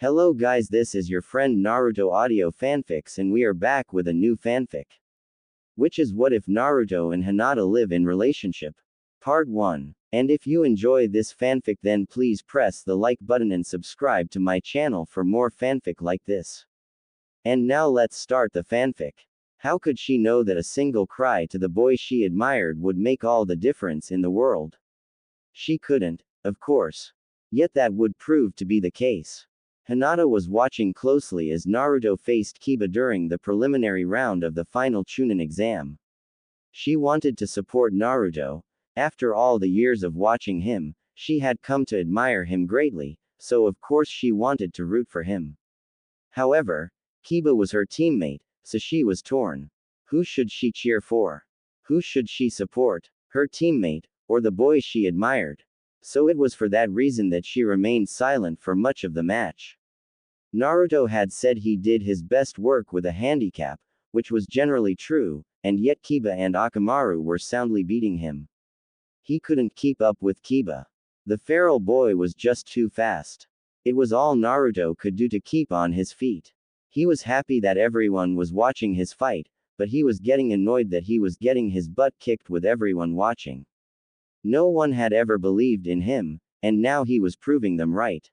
Hello guys, this is your friend Naruto Audio Fanfics and we are back with a new fanfic. Which is what if Naruto and Hinata live in relationship? Part 1. And if you enjoy this fanfic then please press the like button and subscribe to my channel for more fanfic like this. And now let's start the fanfic. How could she know that a single cry to the boy she admired would make all the difference in the world? She couldn't, of course. Yet that would prove to be the case. Hinata was watching closely as Naruto faced Kiba during the preliminary round of the final Chunin exam. She wanted to support Naruto. After all the years of watching him, she had come to admire him greatly, so of course she wanted to root for him. However, Kiba was her teammate, so she was torn. Who should she cheer for? Who should she support? Her teammate, or the boy she admired? So it was for that reason that she remained silent for much of the match. Naruto had said he did his best work with a handicap, which was generally true, and yet Kiba and Akamaru were soundly beating him. He couldn't keep up with Kiba. The feral boy was just too fast. It was all Naruto could do to keep on his feet. He was happy that everyone was watching his fight, but he was getting annoyed that he was getting his butt kicked with everyone watching. No one had ever believed in him, and now he was proving them right.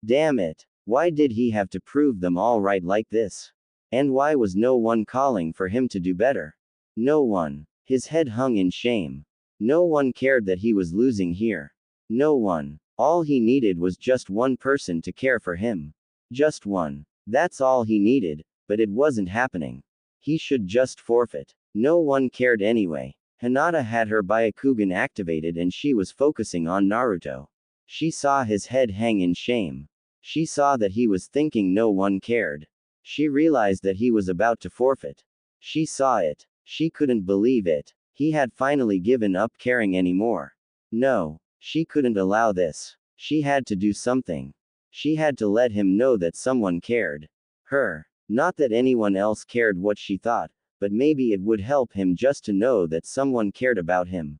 Damn it. Why did he have to prove them all right like this? And why was no one calling for him to do better? No one. His head hung in shame. No one cared that he was losing here. No one. All he needed was just one person to care for him. Just one. That's all he needed, but it wasn't happening. He should just forfeit. No one cared anyway. Hinata had her Byakugan activated and she was focusing on Naruto. She saw his head hang in shame. She saw that he was thinking no one cared. She realized that he was about to forfeit. She saw it. She couldn't believe it. He had finally given up caring anymore. No, she couldn't allow this. She had to do something. She had to let him know that someone cared. Her. Not that anyone else cared what she thought, but maybe it would help him just to know that someone cared about him.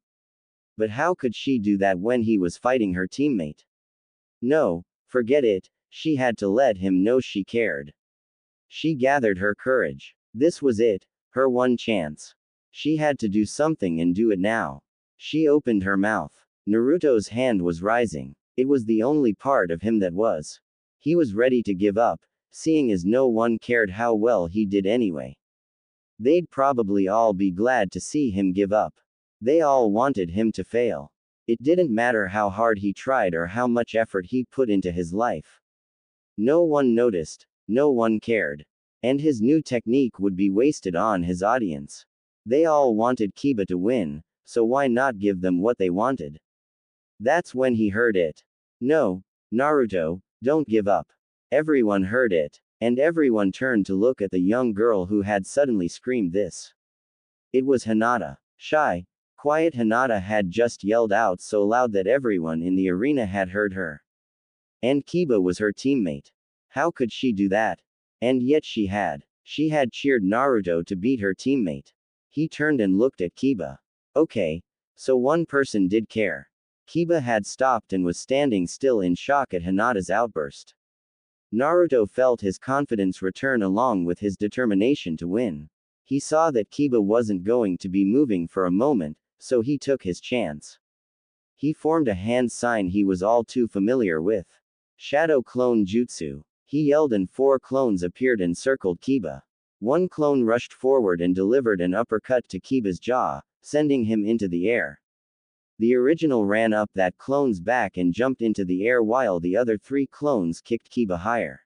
But how could she do that when he was fighting her teammate? No. Forget it, she had to let him know she cared. She gathered her courage. This was it, her one chance. She had to do something and do it now. She opened her mouth. Naruto's hand was rising. It was the only part of him that was. He was ready to give up, seeing as no one cared how well he did anyway. They'd probably all be glad to see him give up. They all wanted him to fail. It didn't matter how hard he tried or how much effort he put into his life. No one noticed, no one cared. And his new technique would be wasted on his audience. They all wanted Kiba to win, so why not give them what they wanted? That's when he heard it. No, Naruto, don't give up. Everyone heard it, and everyone turned to look at the young girl who had suddenly screamed this. It was Hinata. Shy, quiet Hinata had just yelled out so loud that everyone in the arena had heard her. And Kiba was her teammate. How could she do that? And yet she had. She had cheered Naruto to beat her teammate. He turned and looked at Kiba. Okay, so one person did care. Kiba had stopped and was standing still in shock at Hinata's outburst. Naruto felt his confidence return along with his determination to win. He saw that Kiba wasn't going to be moving for a moment, so he took his chance. He formed a hand sign he was all too familiar with. Shadow Clone Jutsu. He yelled and 4 clones appeared and circled Kiba. One clone rushed forward and delivered an uppercut to Kiba's jaw, sending him into the air. The original ran up that clone's back and jumped into the air while the other 3 clones kicked Kiba higher.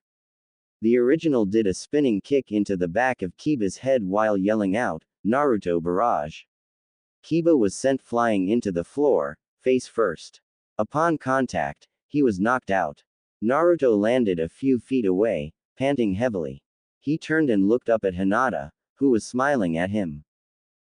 The original did a spinning kick into the back of Kiba's head while yelling out, "Naruto Barrage." Kiba was sent flying into the floor, face first. Upon contact, he was knocked out. Naruto landed a few feet away, panting heavily. He turned and looked up at Hinata, who was smiling at him.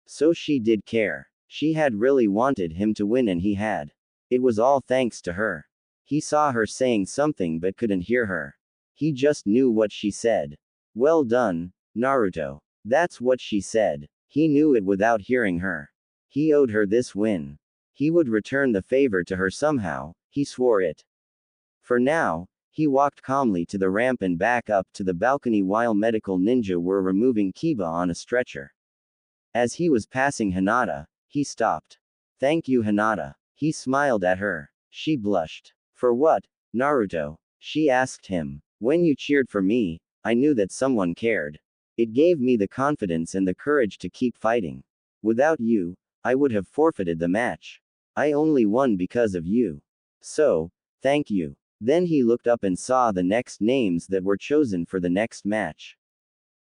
So she did care. She had really wanted him to win and he had. It was all thanks to her. He saw her saying something but couldn't hear her. He just knew what she said. Well done, Naruto. That's what she said. He knew it without hearing her. He owed her this win. He would return the favor to her somehow, he swore it. For now, He walked calmly to the ramp and back up to the balcony while medical ninja were removing Kiba on a stretcher. As he was passing Hinata, he stopped. Thank you, Hinata. He smiled at her. She blushed. For what, Naruto? She asked him. When you cheered for me, I knew that someone cared. It gave me the confidence and the courage to keep fighting. Without you, I would have forfeited the match. I only won because of you. So, thank you. Then he looked up and saw the next names that were chosen for the next match.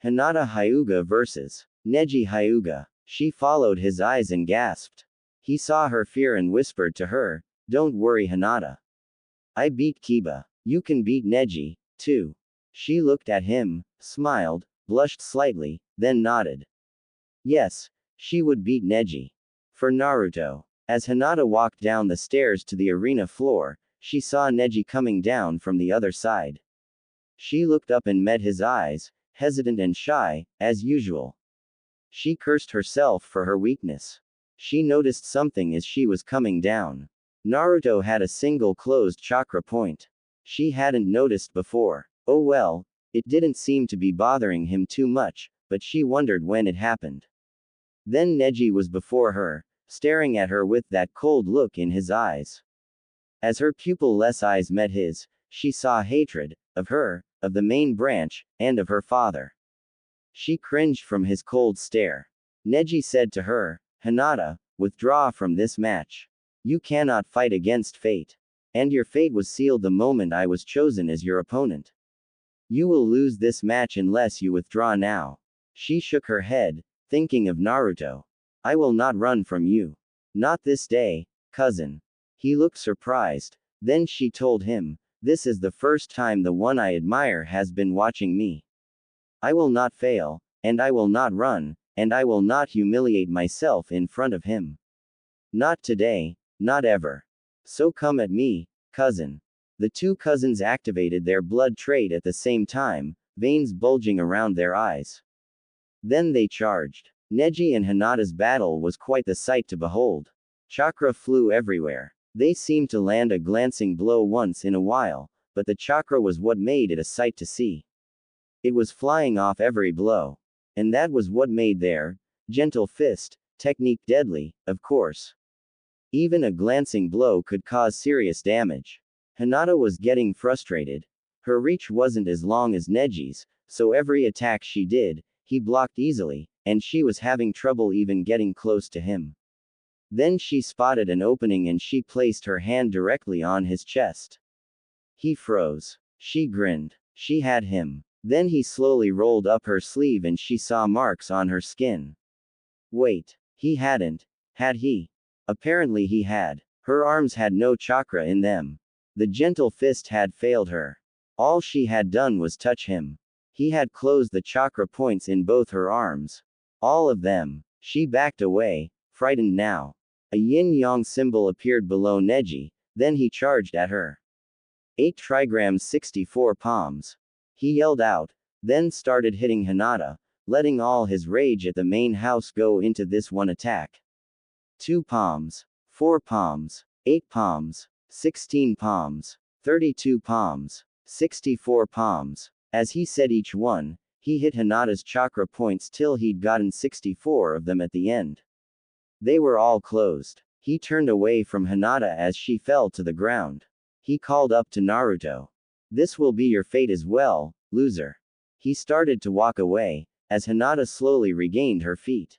Hinata Hyuga vs. Neji Hyuga. She followed his eyes and gasped. He saw her fear and whispered to her, "Don't worry, Hinata. I beat Kiba. You can beat Neji, too." She looked at him, smiled, blushed slightly, then nodded. Yes, she would beat Neji. For Naruto. As Hinata walked down the stairs to the arena floor, she saw Neji coming down from the other side. She looked up and met his eyes, hesitant and shy, as usual. She cursed herself for her weakness. She noticed something as she was coming down. Naruto had a single closed chakra point. She hadn't noticed before. Oh well, it didn't seem to be bothering him too much, but she wondered when it happened. Then Neji was before her, staring at her with that cold look in his eyes. As her pupil-less eyes met his, she saw hatred, of her, of the main branch, and of her father. She cringed from his cold stare. Neji said to her, "Hinata, withdraw from this match. You cannot fight against fate. And your fate was sealed the moment I was chosen as your opponent. You will lose this match unless you withdraw now." She shook her head, thinking of Naruto. "I will not run from you. Not this day, cousin." He looked surprised. Then she told him, "This is the first time the one I admire has been watching me. I will not fail, and I will not run, and I will not humiliate myself in front of him. Not today, not ever. So come at me, cousin." The two cousins activated their blood trait at the same time, veins bulging around their eyes. Then they charged. Neji and Hinata's battle was quite the sight to behold. Chakra flew everywhere. They seemed to land a glancing blow once in a while, but the chakra was what made it a sight to see. It was flying off every blow. And that was what made their gentle fist technique deadly, of course. Even a glancing blow could cause serious damage. Hinata was getting frustrated. Her reach wasn't as long as Neji's, so every attack she did, he blocked easily, and she was having trouble even getting close to him. Then she spotted an opening and she placed her hand directly on his chest. He froze. She grinned. She had him. Then he slowly rolled up her sleeve and she saw marks on her skin. Wait. He hadn't. Had he? Apparently he had. Her arms had no chakra in them. The gentle fist had failed her. All she had done was touch him. He had closed the chakra points in both her arms. All of them. She backed away, frightened now. A yin-yang symbol appeared below Neji, then he charged at her. 8 trigrams 64 palms. He yelled out, then started hitting Hinata, letting all his rage at the main house go into this one attack. 2 palms. 4 palms. 8 palms. 16 palms. 32 palms. 64 palms. As he said each one, he hit Hinata's chakra points till he'd gotten 64 of them at the end. They were all closed. He turned away from Hinata as she fell to the ground. He called up to Naruto. "This will be your fate as well, loser." He started to walk away, as Hinata slowly regained her feet.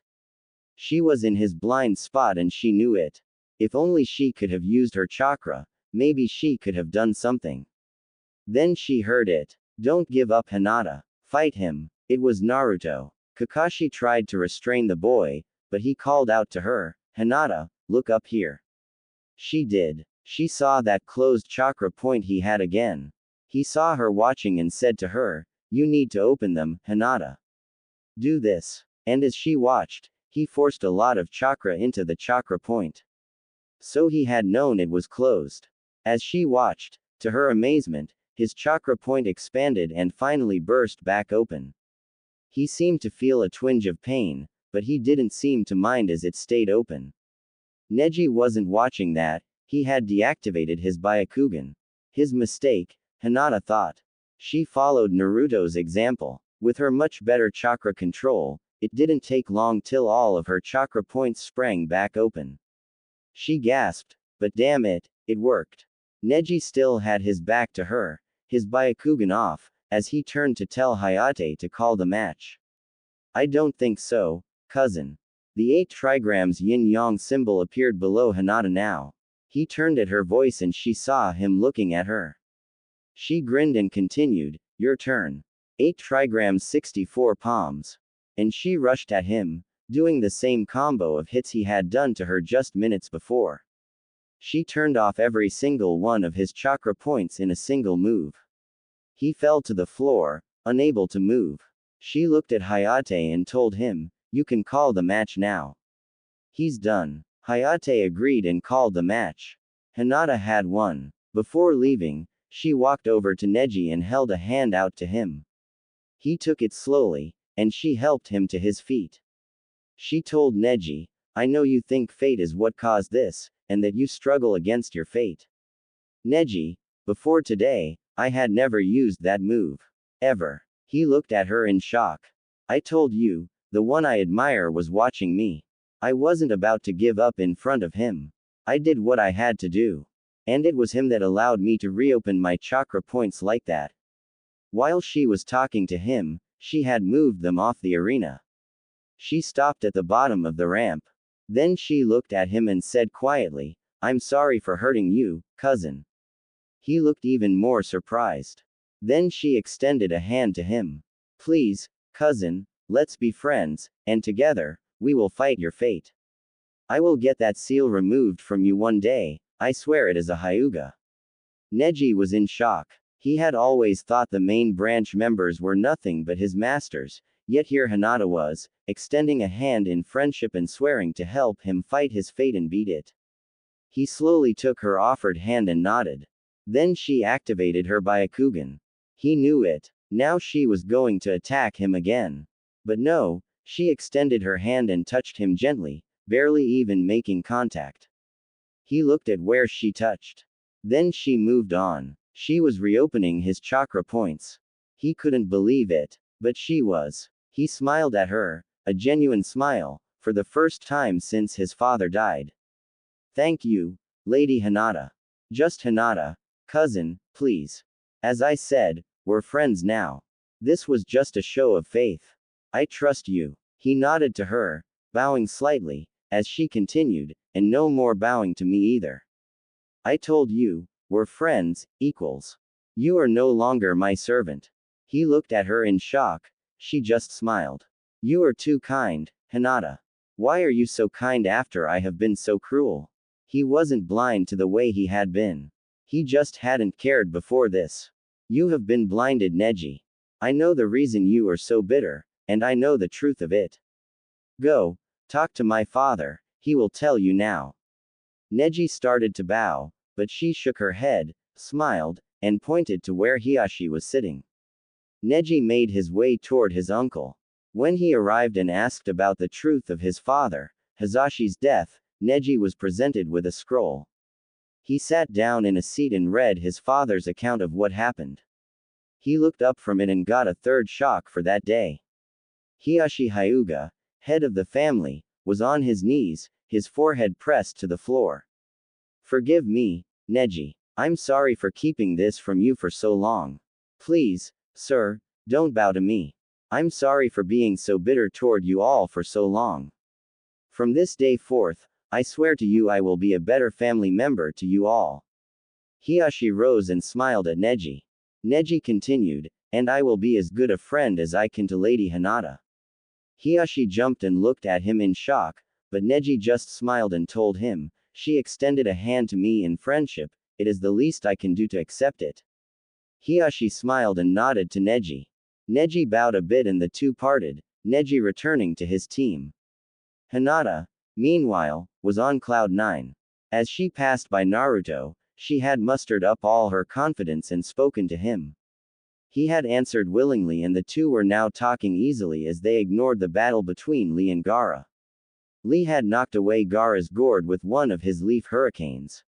She was in his blind spot and she knew it. If only she could have used her chakra, maybe she could have done something. Then she heard it. "Don't give up, Hinata. Fight him." It was Naruto. Kakashi tried to restrain the boy, but he called out to her, "Hinata, look up here." She did. She saw that closed chakra point he had again. He saw her watching and said to her, "You need to open them, Hinata. Do this." And as she watched, he forced a lot of chakra into the chakra point. So he had known it was closed. As she watched, to her amazement, his chakra point expanded and finally burst back open. He seemed to feel a twinge of pain, but he didn't seem to mind as it stayed open. Neji wasn't watching that, he had deactivated his Byakugan. His mistake, Hinata thought. She followed Naruto's example. With her much better chakra control, it didn't take long till all of her chakra points sprang back open. She gasped, but damn it, it worked. Neji still had his back to her, his Byakugan off, as he turned to tell Hayate to call the match. I don't think so, cousin. The 8 trigrams yin-yang symbol appeared below Hinata now. He turned at her voice and she saw him looking at her. She grinned and continued, your turn. 8 trigrams 64 palms. And she rushed at him, doing the same combo of hits he had done to her just minutes before. She turned off every single one of his chakra points in a single move. He fell to the floor, unable to move. She looked at Hayate and told him, you can call the match now. He's done. Hayate agreed and called the match. Hinata had won. Before leaving, she walked over to Neji and held a hand out to him. He took it slowly, and she helped him to his feet. She told Neji, I know you think fate is what caused this, and that you struggle against your fate. Neji, before today, I had never used that move. Ever. He looked at her in shock. I told you, the one I admire was watching me. I wasn't about to give up in front of him. I did what I had to do. And it was him that allowed me to reopen my chakra points like that. While she was talking to him, she had moved them off the arena. She stopped at the bottom of the ramp. Then she looked at him and said quietly, I'm sorry for hurting you, cousin. He looked even more surprised. Then she extended a hand to him. Please, cousin, let's be friends, and together, we will fight your fate. I will get that seal removed from you one day, I swear it is a Hyuga. Neji was in shock. He had always thought the main branch members were nothing but his masters, yet here Hinata was, extending a hand in friendship and swearing to help him fight his fate and beat it. He slowly took her offered hand and nodded. Then she activated her Byakugan. He knew it. Now she was going to attack him again. But no, she extended her hand and touched him gently, barely even making contact. He looked at where she touched. Then she moved on. She was reopening his chakra points. He couldn't believe it. But she was. He smiled at her, a genuine smile, for the first time since his father died. Thank you, Lady Hinata. Just Hinata. Cousin, please. As I said, we're friends now. This was just a show of faith. I trust you. He nodded to her, bowing slightly, as she continued, and no more bowing to me either. I told you, we're friends, equals. You are no longer my servant. He looked at her in shock. She just smiled. You are too kind, Hinata. Why are you so kind after I have been so cruel? He wasn't blind to the way he had been. He just hadn't cared before this. You have been blinded, Neji. I know the reason you are so bitter, and I know the truth of it. Go, talk to my father, he will tell you now. Neji started to bow, but she shook her head, smiled, and pointed to where Hiashi was sitting. Neji made his way toward his uncle. When he arrived and asked about the truth of his father, Hazashi's death, Neji was presented with a scroll. He sat down in a seat and read his father's account of what happened. He looked up from it and got a third shock for that day. Hiashi Hyuga, head of the family, was on his knees, his forehead pressed to the floor. Forgive me, Neji. I'm sorry for keeping this from you for so long. Please, sir, don't bow to me. I'm sorry for being so bitter toward you all for so long. From this day forth, I swear to you I will be a better family member to you all. Hiashi rose and smiled at Neji. Neji continued, and I will be as good a friend as I can to Lady Hinata. Hiashi jumped and looked at him in shock, but Neji just smiled and told him, she extended a hand to me in friendship, it is the least I can do to accept it. Hiashi smiled and nodded to Neji. Neji bowed a bit and the two parted, Neji returning to his team. Hinata, meanwhile, was on cloud 9. As she passed by Naruto, she had mustered up all her confidence and spoken to him. He had answered willingly and the two were now talking easily as they ignored the battle between Lee and Gaara. Lee had knocked away Gaara's gourd with one of his leaf hurricanes.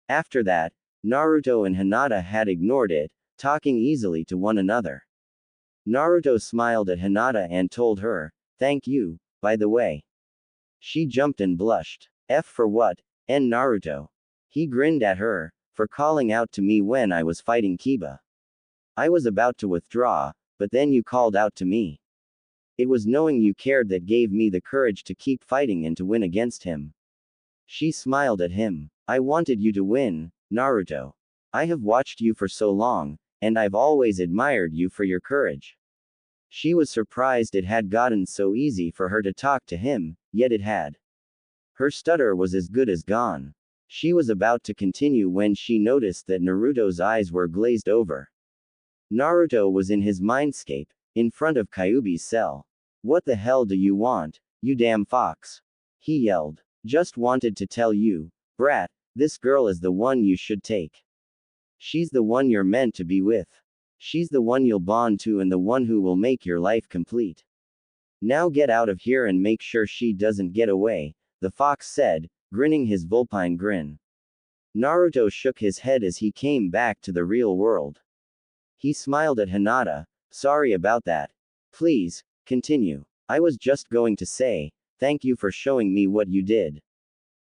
After that, Naruto and Hinata had ignored it, talking easily to one another. Naruto smiled at Hinata and told her, "Thank you, by the way." She jumped and blushed. F for what? N Naruto. He grinned at her, "For calling out to me when I was fighting Kiba. I was about to withdraw, but then you called out to me. It was knowing you cared that gave me the courage to keep fighting and to win against him." She smiled at him. "I wanted you to win, Naruto. I have watched you for so long, and I've always admired you for your courage." She was surprised it had gotten so easy for her to talk to him, yet it had. Her stutter was as good as gone. She was about to continue when she noticed that Naruto's eyes were glazed over. Naruto was in his mindscape, in front of Kyuubi's cell. "What the hell do you want, you damn fox?" he yelled. "Just wanted to tell you, brat, this girl is the one you should take. She's the one you're meant to be with. She's the one you'll bond to and the one who will make your life complete. Now get out of here and make sure she doesn't get away," the fox said, grinning his vulpine grin. Naruto shook his head as he came back to the real world. He smiled at Hinata. "Sorry about that. Please, continue. I was just going to say, thank you for showing me what you did.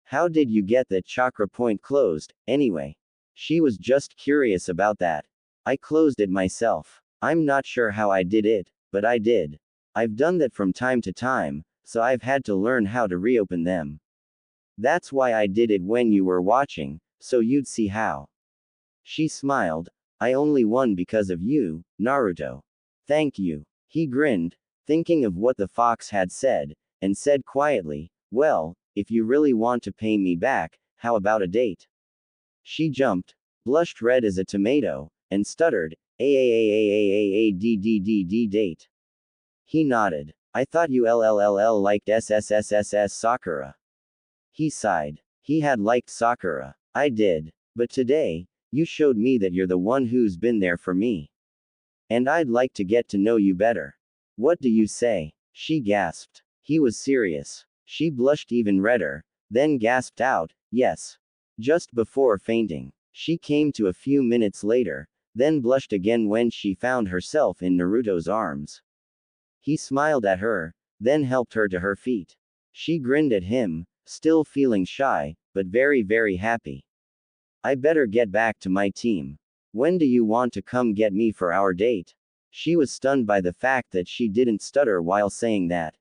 How did you get that chakra point closed, anyway?" She was just curious about that. "I closed it myself. I'm not sure how I did it, but I did. I've done that from time to time, so I've had to learn how to reopen them. That's why I did it when you were watching, so you'd see how." She smiled. "I only won because of you, Naruto. Thank you." He grinned, thinking of what the fox had said, and said quietly, "Well, if you really want to pay me back, how about a date?" She jumped, blushed red as a tomato, and stuttered, "A date." He nodded. "I thought you liked SSSSS Sakura." He sighed. He had liked Sakura. "I did. But today, you showed me that you're the one who's been there for me. And I'd like to get to know you better. What do you say?" She gasped. He was serious. She blushed even redder, then gasped out, "Yes." Just before fainting. She came to a few minutes later, then blushed again when she found herself in Naruto's arms. He smiled at her, then helped her to her feet. She grinned at him, still feeling shy, but very, very happy. "I better get back to my team. When do you want to come get me for our date?" She was stunned by the fact that she didn't stutter while saying that.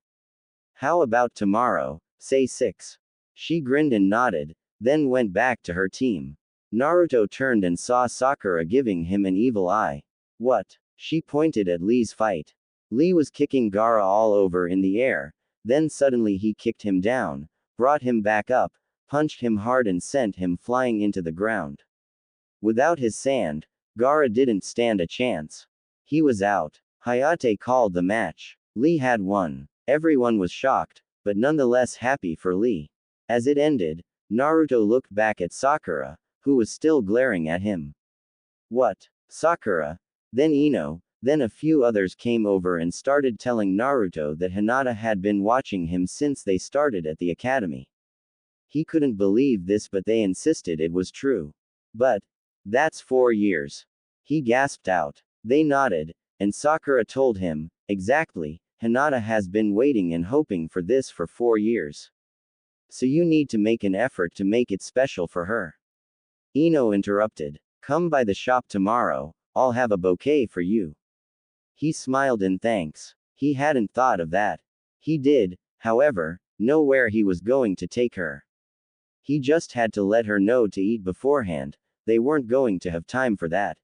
"How about tomorrow, say 6. She grinned and nodded, then went back to her team. Naruto turned and saw Sakura giving him an evil eye. "What?" She pointed at Lee's fight. Lee was kicking Gaara all over in the air, then suddenly he kicked him down, brought him back up, punched him hard and sent him flying into the ground. Without his sand, Gaara didn't stand a chance. He was out. Hayate called the match. Lee had won. Everyone was shocked, but nonetheless happy for Lee. As it ended, Naruto looked back at Sakura, who was still glaring at him. "What?" Sakura, then Ino, then a few others came over and started telling Naruto that Hinata had been watching him since they started at the academy. He couldn't believe this, but they insisted it was true. "But that's 4 years." He gasped out. They nodded, and Sakura told him, "Exactly, Hinata has been waiting and hoping for this for 4 years. So you need to make an effort to make it special for her." Ino interrupted. "Come by the shop tomorrow, I'll have a bouquet for you." He smiled in thanks. He hadn't thought of that. He did, however, know where he was going to take her. He just had to let her know to eat beforehand. They weren't going to have time for that.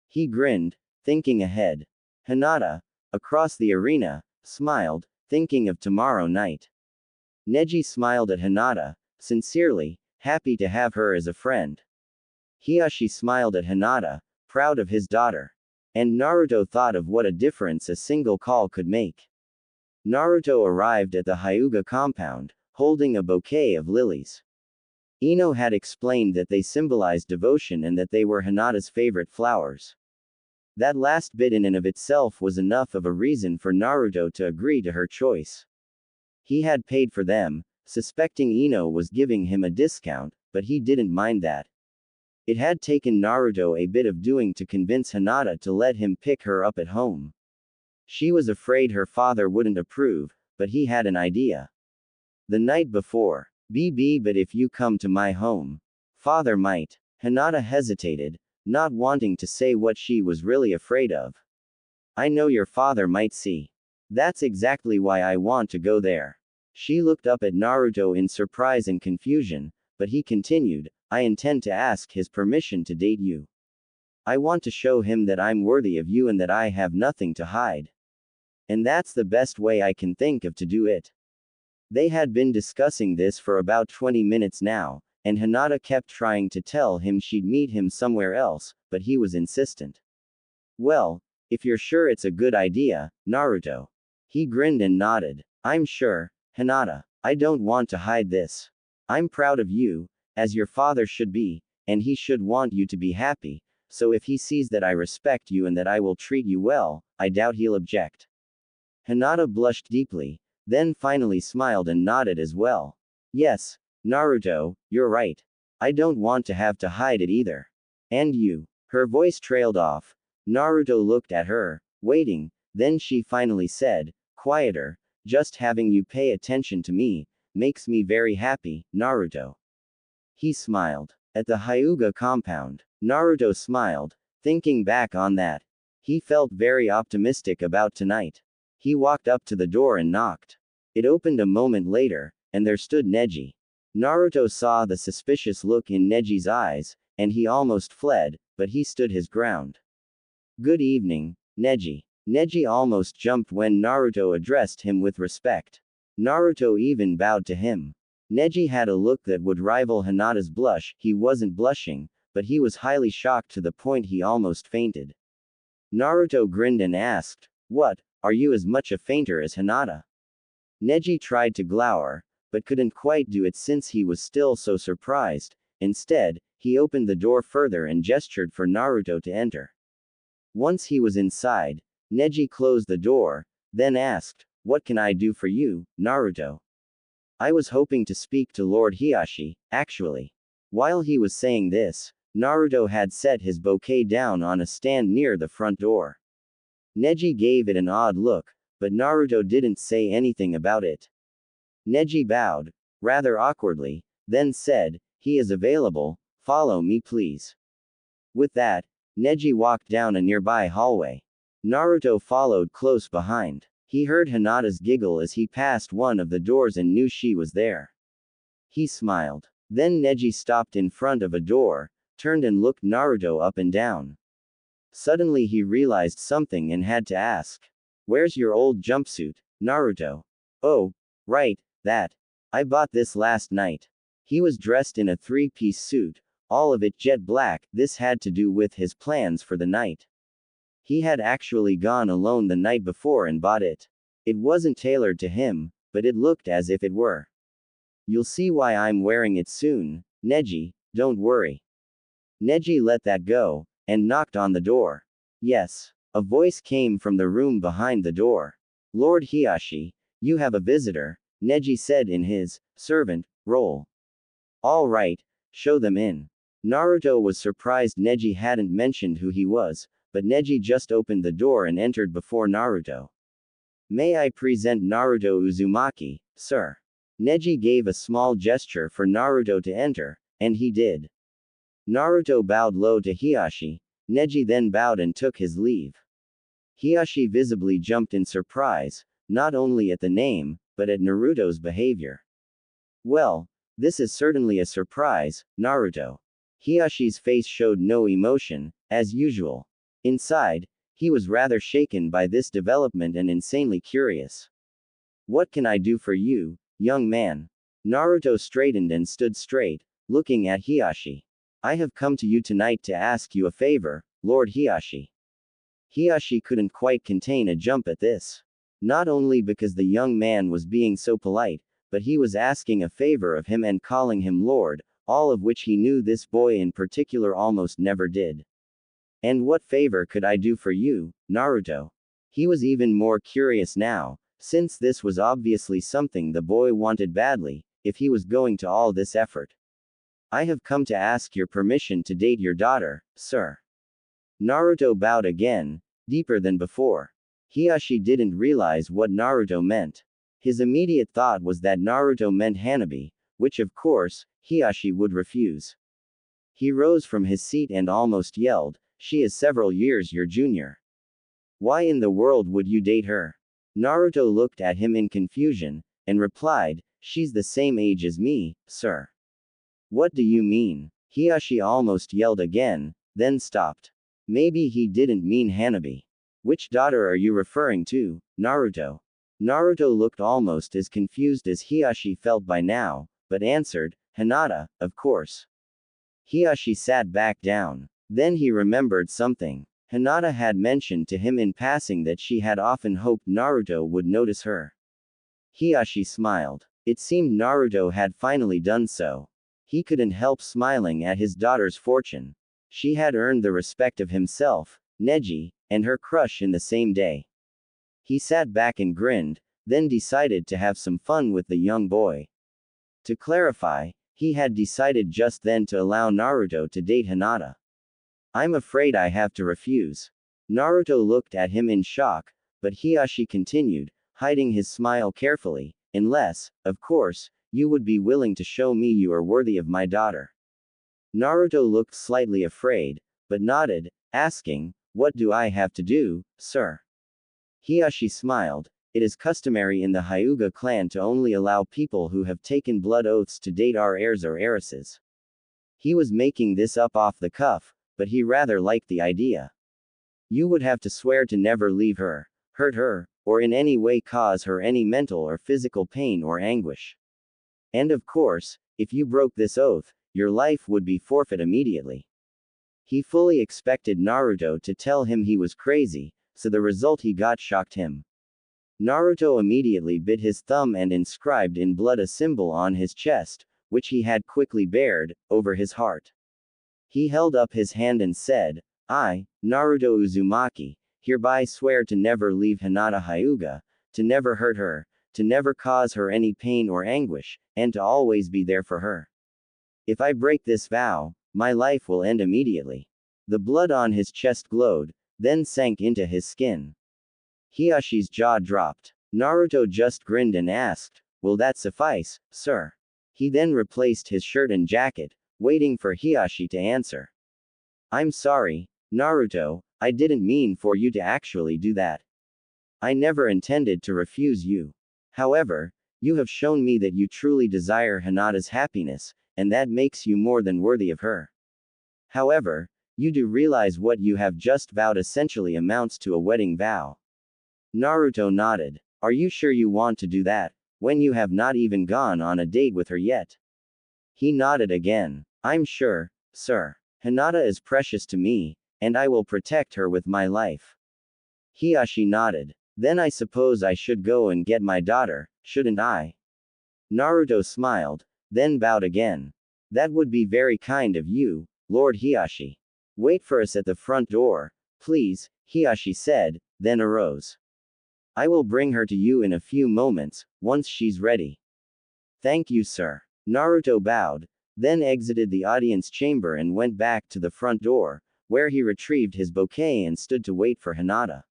He grinned, thinking ahead. Hinata, across the arena, smiled, thinking of tomorrow night. Neji smiled at Hinata, sincerely, happy to have her as a friend. Hiyashi smiled at Hinata, proud of his daughter. And Naruto thought of what a difference a single call could make. Naruto arrived at the Hyuga compound, holding a bouquet of lilies. Ino had explained that they symbolized devotion and that they were Hinata's favorite flowers. That last bit in and of itself was enough of a reason for Naruto to agree to her choice. He had paid for them, suspecting Ino was giving him a discount, but he didn't mind that. It had taken Naruto a bit of doing to convince Hinata to let him pick her up at home. She was afraid her father wouldn't approve, but he had an idea. The night before. But if you come to my home, father might. Hinata hesitated, not wanting to say what she was really afraid of. I know your father might see. That's exactly why I want to go there. She looked up at Naruto in surprise and confusion, but he continued, I intend to ask his permission to date you. I want to show him that I'm worthy of you and that I have nothing to hide. And that's the best way I can think of to do it. They had been discussing this for about 20 minutes now, and Hinata kept trying to tell him she'd meet him somewhere else, but he was insistent. Well, if you're sure it's a good idea, Naruto. He grinned and nodded. I'm sure, Hinata. I don't want to hide this. I'm proud of you, as your father should be, and he should want you to be happy, so if he sees that I respect you and that I will treat you well, I doubt he'll object. Hinata blushed deeply, then finally smiled and nodded as well. Yes, Naruto, you're right. I don't want to have to hide it either. And you. Her voice trailed off. Naruto looked at her, waiting, then she finally said, quieter, just having you pay attention to me, makes me very happy, Naruto. He smiled. At the Hyuga compound, Naruto smiled, thinking back on that. He felt very optimistic about tonight. He walked up to the door and knocked. It opened a moment later, and there stood Neji. Naruto saw the suspicious look in Neji's eyes, and he almost fled, but he stood his ground. Good evening, Neji. Neji almost jumped when Naruto addressed him with respect. Naruto even bowed to him. Neji had a look that would rival Hinata's blush. He wasn't blushing, but he was highly shocked to the point he almost fainted. Naruto grinned and asked, What, are you as much a fainter as Hinata? Neji tried to glower, but couldn't quite do it since he was still so surprised. Instead, he opened the door further and gestured for Naruto to enter. Once he was inside, Neji closed the door, then asked, What can I do for you, Naruto? I was hoping to speak to Lord Hiashi, actually. While he was saying this, Naruto had set his bouquet down on a stand near the front door. Neji gave it an odd look, but Naruto didn't say anything about it. Neji bowed, rather awkwardly, then said, He is available, follow me please. With that, Neji walked down a nearby hallway. Naruto followed close behind. He heard Hinata's giggle as he passed one of the doors and knew she was there. He smiled. Then Neji stopped in front of a door, turned and looked Naruto up and down. Suddenly he realized something and had to ask. Where's your old jumpsuit, Naruto? Oh, right, that. I bought this last night. He was dressed in a three-piece suit, all of it jet black. This had to do with his plans for the night. He had actually gone alone the night before and bought it. It wasn't tailored to him, but it looked as if it were. You'll see why I'm wearing it soon, Neji, don't worry. Neji let that go, and knocked on the door. Yes. A voice came from the room behind the door. Lord Hiashi, you have a visitor, Neji said in his servant role. All right, show them in. Naruto was surprised Neji hadn't mentioned who he was, but Neji just opened the door and entered before Naruto. May I present Naruto Uzumaki, sir? Neji gave a small gesture for Naruto to enter, and he did. Naruto bowed low to Hiashi. Neji then bowed and took his leave. Hiashi visibly jumped in surprise, not only at the name, but at Naruto's behavior. Well, this is certainly a surprise, Naruto. Hiashi's face showed no emotion, as usual. Inside, he was rather shaken by this development and insanely curious. What can I do for you, young man? Naruto straightened and stood straight, looking at Hiashi. I have come to you tonight to ask you a favor, Lord Hiashi. Hiashi couldn't quite contain a jump at this. Not only because the young man was being so polite, but he was asking a favor of him and calling him Lord, all of which he knew this boy in particular almost never did. And what favor could I do for you, Naruto? He was even more curious now, since this was obviously something the boy wanted badly, if he was going to all this effort. I have come to ask your permission to date your daughter, sir. Naruto bowed again, deeper than before. Hiashi didn't realize what Naruto meant. His immediate thought was that Naruto meant Hanabi, which of course, Hiashi would refuse. He rose from his seat and almost yelled, "She is several years your junior. Why in the world would you date her?" Naruto looked at him in confusion, and replied, "She's the same age as me, sir." "What do you mean?" Hiashi almost yelled again, then stopped. Maybe he didn't mean Hanabi. "Which daughter are you referring to, Naruto?" Naruto looked almost as confused as Hiashi felt by now, but answered, "Hinata, of course." Hiashi sat back down. Then he remembered something. Hinata had mentioned to him in passing that she had often hoped Naruto would notice her. Hiashi smiled. It seemed Naruto had finally done so. He couldn't help smiling at his daughter's fortune. She had earned the respect of himself, Neji, and her crush in the same day. He sat back and grinned, then decided to have some fun with the young boy. To clarify, he had decided just then to allow Naruto to date Hinata. "I'm afraid I have to refuse." Naruto looked at him in shock, but Hiashi continued, hiding his smile carefully, "Unless, of course, you would be willing to show me you are worthy of my daughter." Naruto looked slightly afraid, but nodded, asking, "What do I have to do, sir?" Hiashi smiled. "It is customary in the Hyuga clan to only allow people who have taken blood oaths to date our heirs or heiresses." He was making this up off the cuff, but he rather liked the idea. "You would have to swear to never leave her, hurt her, or in any way cause her any mental or physical pain or anguish. And of course, if you broke this oath, your life would be forfeit immediately." He fully expected Naruto to tell him he was crazy, so the result he got shocked him. Naruto immediately bit his thumb and inscribed in blood a symbol on his chest, which he had quickly bared, over his heart. He held up his hand and said, "I, Naruto Uzumaki, hereby swear to never leave Hinata Hyuga, to never hurt her, to never cause her any pain or anguish, and to always be there for her. If I break this vow, my life will end immediately." The blood on his chest glowed, then sank into his skin. Hiyashi's jaw dropped. Naruto just grinned and asked, "Will that suffice, sir?" He then replaced his shirt and jacket, waiting for Hiyashi to answer. "I'm sorry, Naruto, I didn't mean for you to actually do that. I never intended to refuse you. However, you have shown me that you truly desire Hinata's happiness, and that makes you more than worthy of her. However, you do realize what you have just vowed essentially amounts to a wedding vow." Naruto nodded. "Are you sure you want to do that, when you have not even gone on a date with her yet?" He nodded again. "I'm sure, sir. Hinata is precious to me, and I will protect her with my life." Hiyashi nodded. "Then I suppose I should go and get my daughter, shouldn't I?" Naruto smiled, then bowed again. "That would be very kind of you, Lord Hiyashi. Wait for us at the front door, please," Hiyashi said, then arose. "I will bring her to you in a few moments, once she's ready." "Thank you, sir." Naruto bowed, then exited the audience chamber and went back to the front door, where he retrieved his bouquet and stood to wait for Hinata.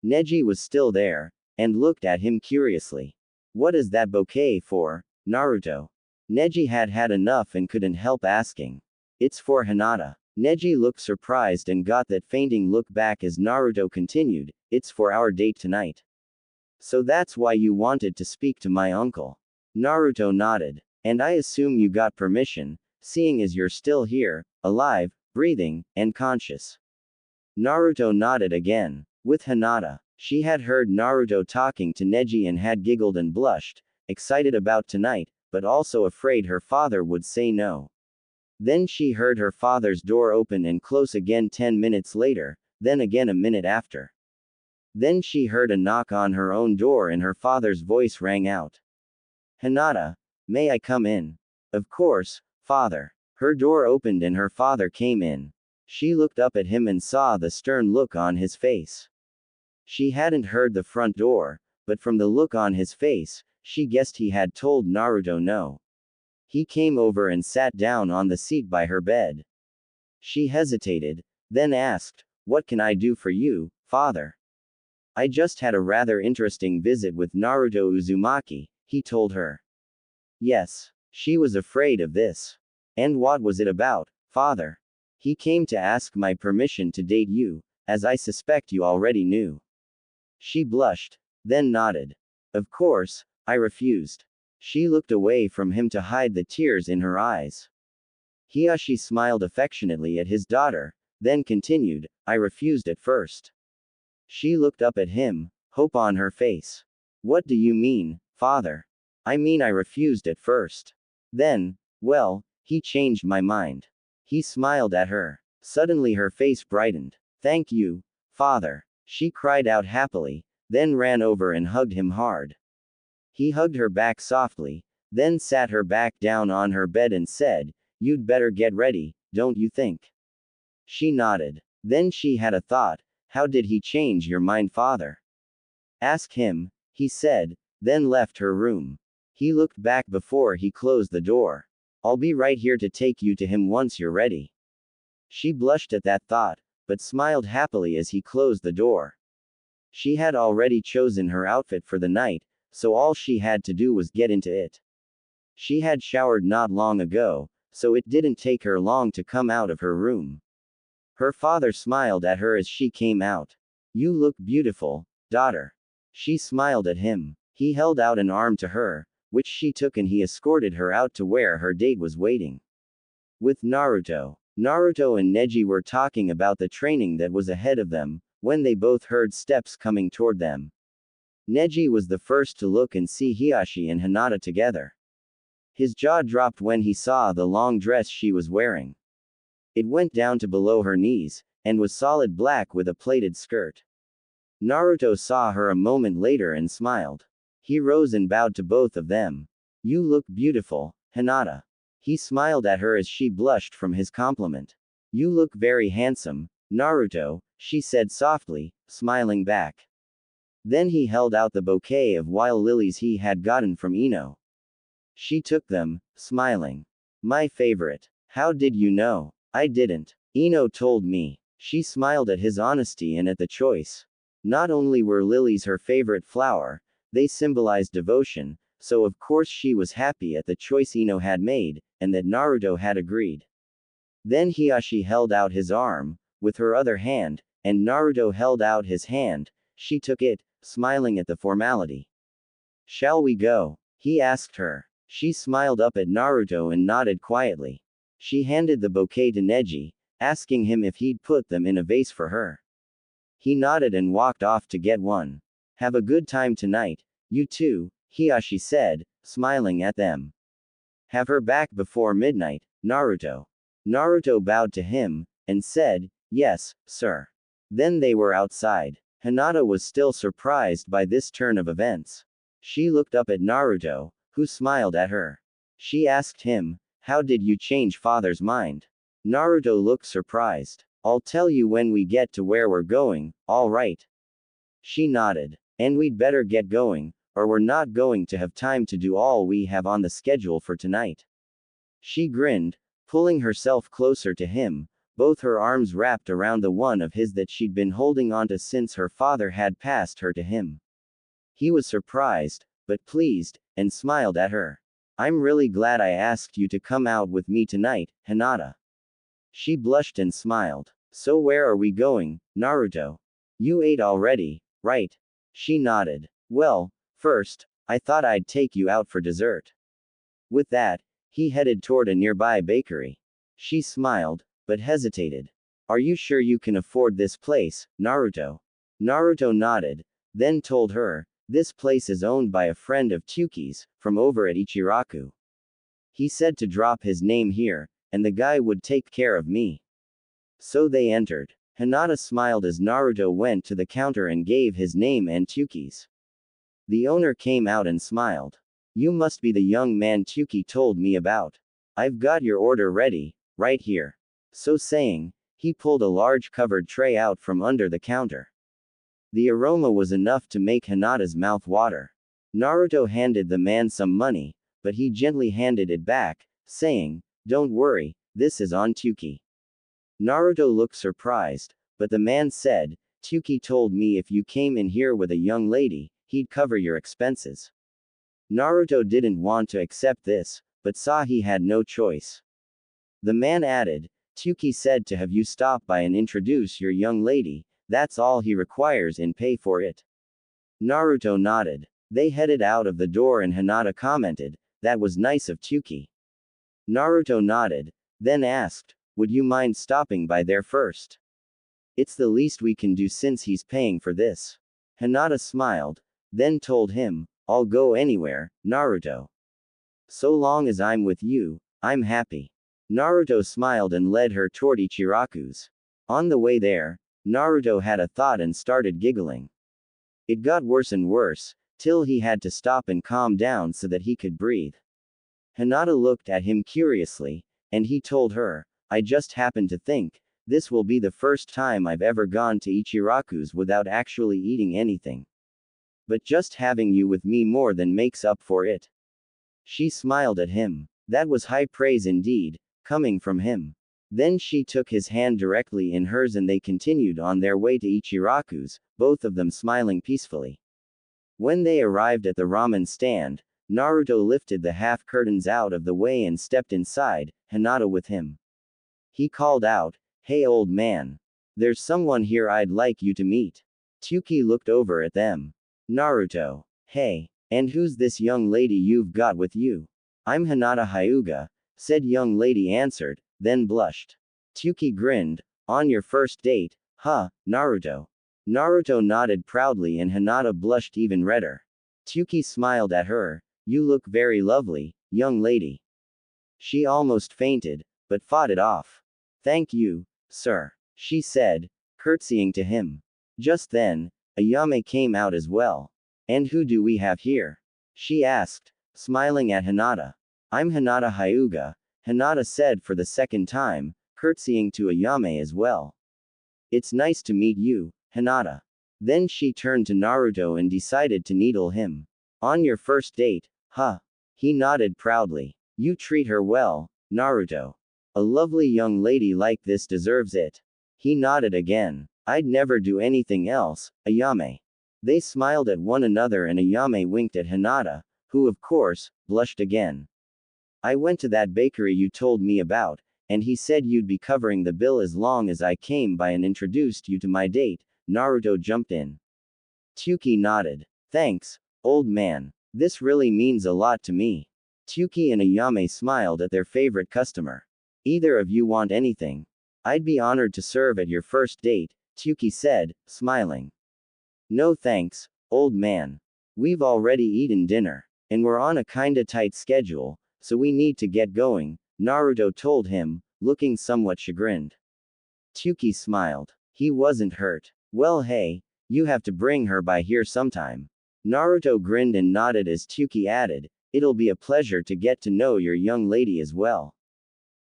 Neji was still there, and looked at him curiously. "What is that bouquet for, Naruto?" Neji had had enough and couldn't help asking. "It's for Hinata." Neji looked surprised and got that fainting look back as Naruto continued, "It's for our date tonight. So that's why you wanted to speak to my uncle." Naruto nodded. "And I assume you got permission, seeing as you're still here, alive, breathing, and conscious." Naruto nodded again. With Hinata, she had heard Naruto talking to Neji and had giggled and blushed, excited about tonight, but also afraid her father would say no. Then she heard her father's door open and close again 10 minutes later, then again a minute after. Then she heard a knock on her own door and her father's voice rang out. "Hinata, may I come in?" "Of course, father." Her door opened and her father came in. She looked up at him and saw the stern look on his face. She hadn't heard the front door, but from the look on his face, she guessed he had told Naruto no. He came over and sat down on the seat by her bed. She hesitated, then asked, "What can I do for you, father?" "I just had a rather interesting visit with Naruto Uzumaki," he told her. Yes. She was afraid of this. "And what was it about, father?" "He came to ask my permission to date you, as I suspect you already knew." She blushed, then nodded. "Of course, I refused." She looked away from him to hide the tears in her eyes. Hiyashi smiled affectionately at his daughter, then continued, "I refused at first." She looked up at him, hope on her face. "What do you mean, father?" "I mean I refused at first. Then, well, he changed my mind." He smiled at her. Suddenly her face brightened. "Thank you, father." She cried out happily, then ran over and hugged him hard. He hugged her back softly, then sat her back down on her bed and said, "You'd better get ready, don't you think?" She nodded. Then she had a thought. "How did he change your mind, father?" "Ask him," he said, then left her room. He looked back before he closed the door. "I'll be right here to take you to him once you're ready." She blushed at that thought, but smiled happily as he closed the door. She had already chosen her outfit for the night, so all she had to do was get into it. She had showered not long ago, so it didn't take her long to come out of her room. Her father smiled at her as she came out. "You look beautiful, daughter." She smiled at him. He held out an arm to her, which she took, and he escorted her out to where her date was waiting. With Naruto. Naruto and Neji were talking about the training that was ahead of them, when they both heard steps coming toward them. Neji was the first to look and see Hiyashi and Hinata together. His jaw dropped when he saw the long dress she was wearing. It went down to below her knees, and was solid black with a plaited skirt. Naruto saw her a moment later and smiled. He rose and bowed to both of them. "You look beautiful, Hinata." He smiled at her as she blushed from his compliment. "You look very handsome, Naruto," she said softly, smiling back. Then he held out the bouquet of wild lilies he had gotten from Ino. She took them, smiling. "My favorite." "How did you know?" "I didn't. Ino told me." She smiled at his honesty and at the choice. Not only were lilies her favorite flower, they symbolized devotion, so of course she was happy at the choice Ino had made, and that Naruto had agreed. Then Hiyashi held out his arm, with her other hand, and Naruto held out his hand. She took it, smiling at the formality. "Shall we go?" he asked her. She smiled up at Naruto and nodded quietly. She handed the bouquet to Neji, asking him if he'd put them in a vase for her. He nodded and walked off to get one. "Have a good time tonight, you too," Hiyashi said, smiling at them. "Have her back before midnight, Naruto." Naruto bowed to him, and said, "Yes, sir." Then they were outside. Hinata was still surprised by this turn of events. She looked up at Naruto, who smiled at her. She asked him, "How did you change father's mind?" Naruto looked surprised. "I'll tell you when we get to where we're going, all right?" She nodded. "And we'd better get going, or we're not going to have time to do all we have on the schedule for tonight." She grinned, pulling herself closer to him, both her arms wrapped around the one of his that she'd been holding onto since her father had passed her to him. He was surprised, but pleased, and smiled at her. "I'm really glad I asked you to come out with me tonight, Hinata." She blushed and smiled. "So where are we going, Naruto?" "You ate already, right?" She nodded. "Well, first, I thought I'd take you out for dessert." With that, he headed toward a nearby bakery. She smiled, but hesitated. "Are you sure you can afford this place, Naruto?" Naruto nodded, then told her, "This place is owned by a friend of Tyuki's, from over at Ichiraku. He said to drop his name here, and the guy would take care of me." So they entered. Hinata smiled as Naruto went to the counter and gave his name and Tyuki's. The owner came out and smiled. "You must be the young man Tyuki told me about. I've got your order ready, right here." So saying, he pulled a large covered tray out from under the counter. The aroma was enough to make Hinata's mouth water. Naruto handed the man some money, but he gently handed it back, saying, "Don't worry, this is on Tuki." Naruto looked surprised, but the man said, "Tuki told me if you came in here with a young lady, he'd cover your expenses." Naruto didn't want to accept this, but saw he had no choice. The man added, "Tuki said to have you stop by and introduce your young lady, that's all he requires in pay for it." Naruto nodded. They headed out of the door and Hinata commented, "That was nice of Tuki." Naruto nodded, then asked, "Would you mind stopping by there first? It's the least we can do since he's paying for this." Hinata smiled, then told him, "I'll go anywhere, Naruto. So long as I'm with you, I'm happy." Naruto smiled and led her toward Ichiraku's. On the way there, Naruto had a thought and started giggling. It got worse and worse, till he had to stop and calm down so that he could breathe. Hinata looked at him curiously, and he told her, "I just happened to think, this will be the first time I've ever gone to Ichiraku's without actually eating anything. But just having you with me more than makes up for it." She smiled at him. That was high praise indeed, coming from him. Then she took his hand directly in hers and they continued on their way to Ichiraku's, both of them smiling peacefully. When they arrived at the ramen stand, Naruto lifted the half curtains out of the way and stepped inside, Hinata with him. He called out, "Hey old man. There's someone here I'd like you to meet." Tuki looked over at them. Naruto. "Hey, and who's this young lady you've got with you?" "I'm Hinata Hyuga," said young lady answered, then blushed. Tuki grinned, "On your first date, huh, Naruto?" Naruto nodded proudly and Hinata blushed even redder. Tuki smiled at her, "You look very lovely, young lady." She almost fainted, but fought it off. "Thank you, sir," she said, curtsying to him. Just then, Ayame came out as well. "And who do we have here?" she asked, smiling at Hinata. "I'm Hinata Hyuga," Hinata said for the second time, curtsying to Ayame as well. "It's nice to meet you, Hinata." Then she turned to Naruto and decided to needle him. "On your first date, huh?" He nodded proudly. "You treat her well, Naruto. A lovely young lady like this deserves it." He nodded again. "I'd never do anything else, Ayame." They smiled at one another and Ayame winked at Hinata, who of course, blushed again. "I went to that bakery you told me about, and he said you'd be covering the bill as long as I came by and introduced you to my date," Naruto jumped in. Tuki nodded. "Thanks, old man. This really means a lot to me." Tuki and Ayame smiled at their favorite customer. "Either of you want anything?" "I'd be honored to serve at your first date," Tuki said, smiling. "No thanks, old man. We've already eaten dinner, and we're on a kinda tight schedule, so we need to get going," Naruto told him, looking somewhat chagrined. Tuki smiled. He wasn't hurt. "Well hey, you have to bring her by here sometime." Naruto grinned and nodded as Tuki added, "It'll be a pleasure to get to know your young lady as well."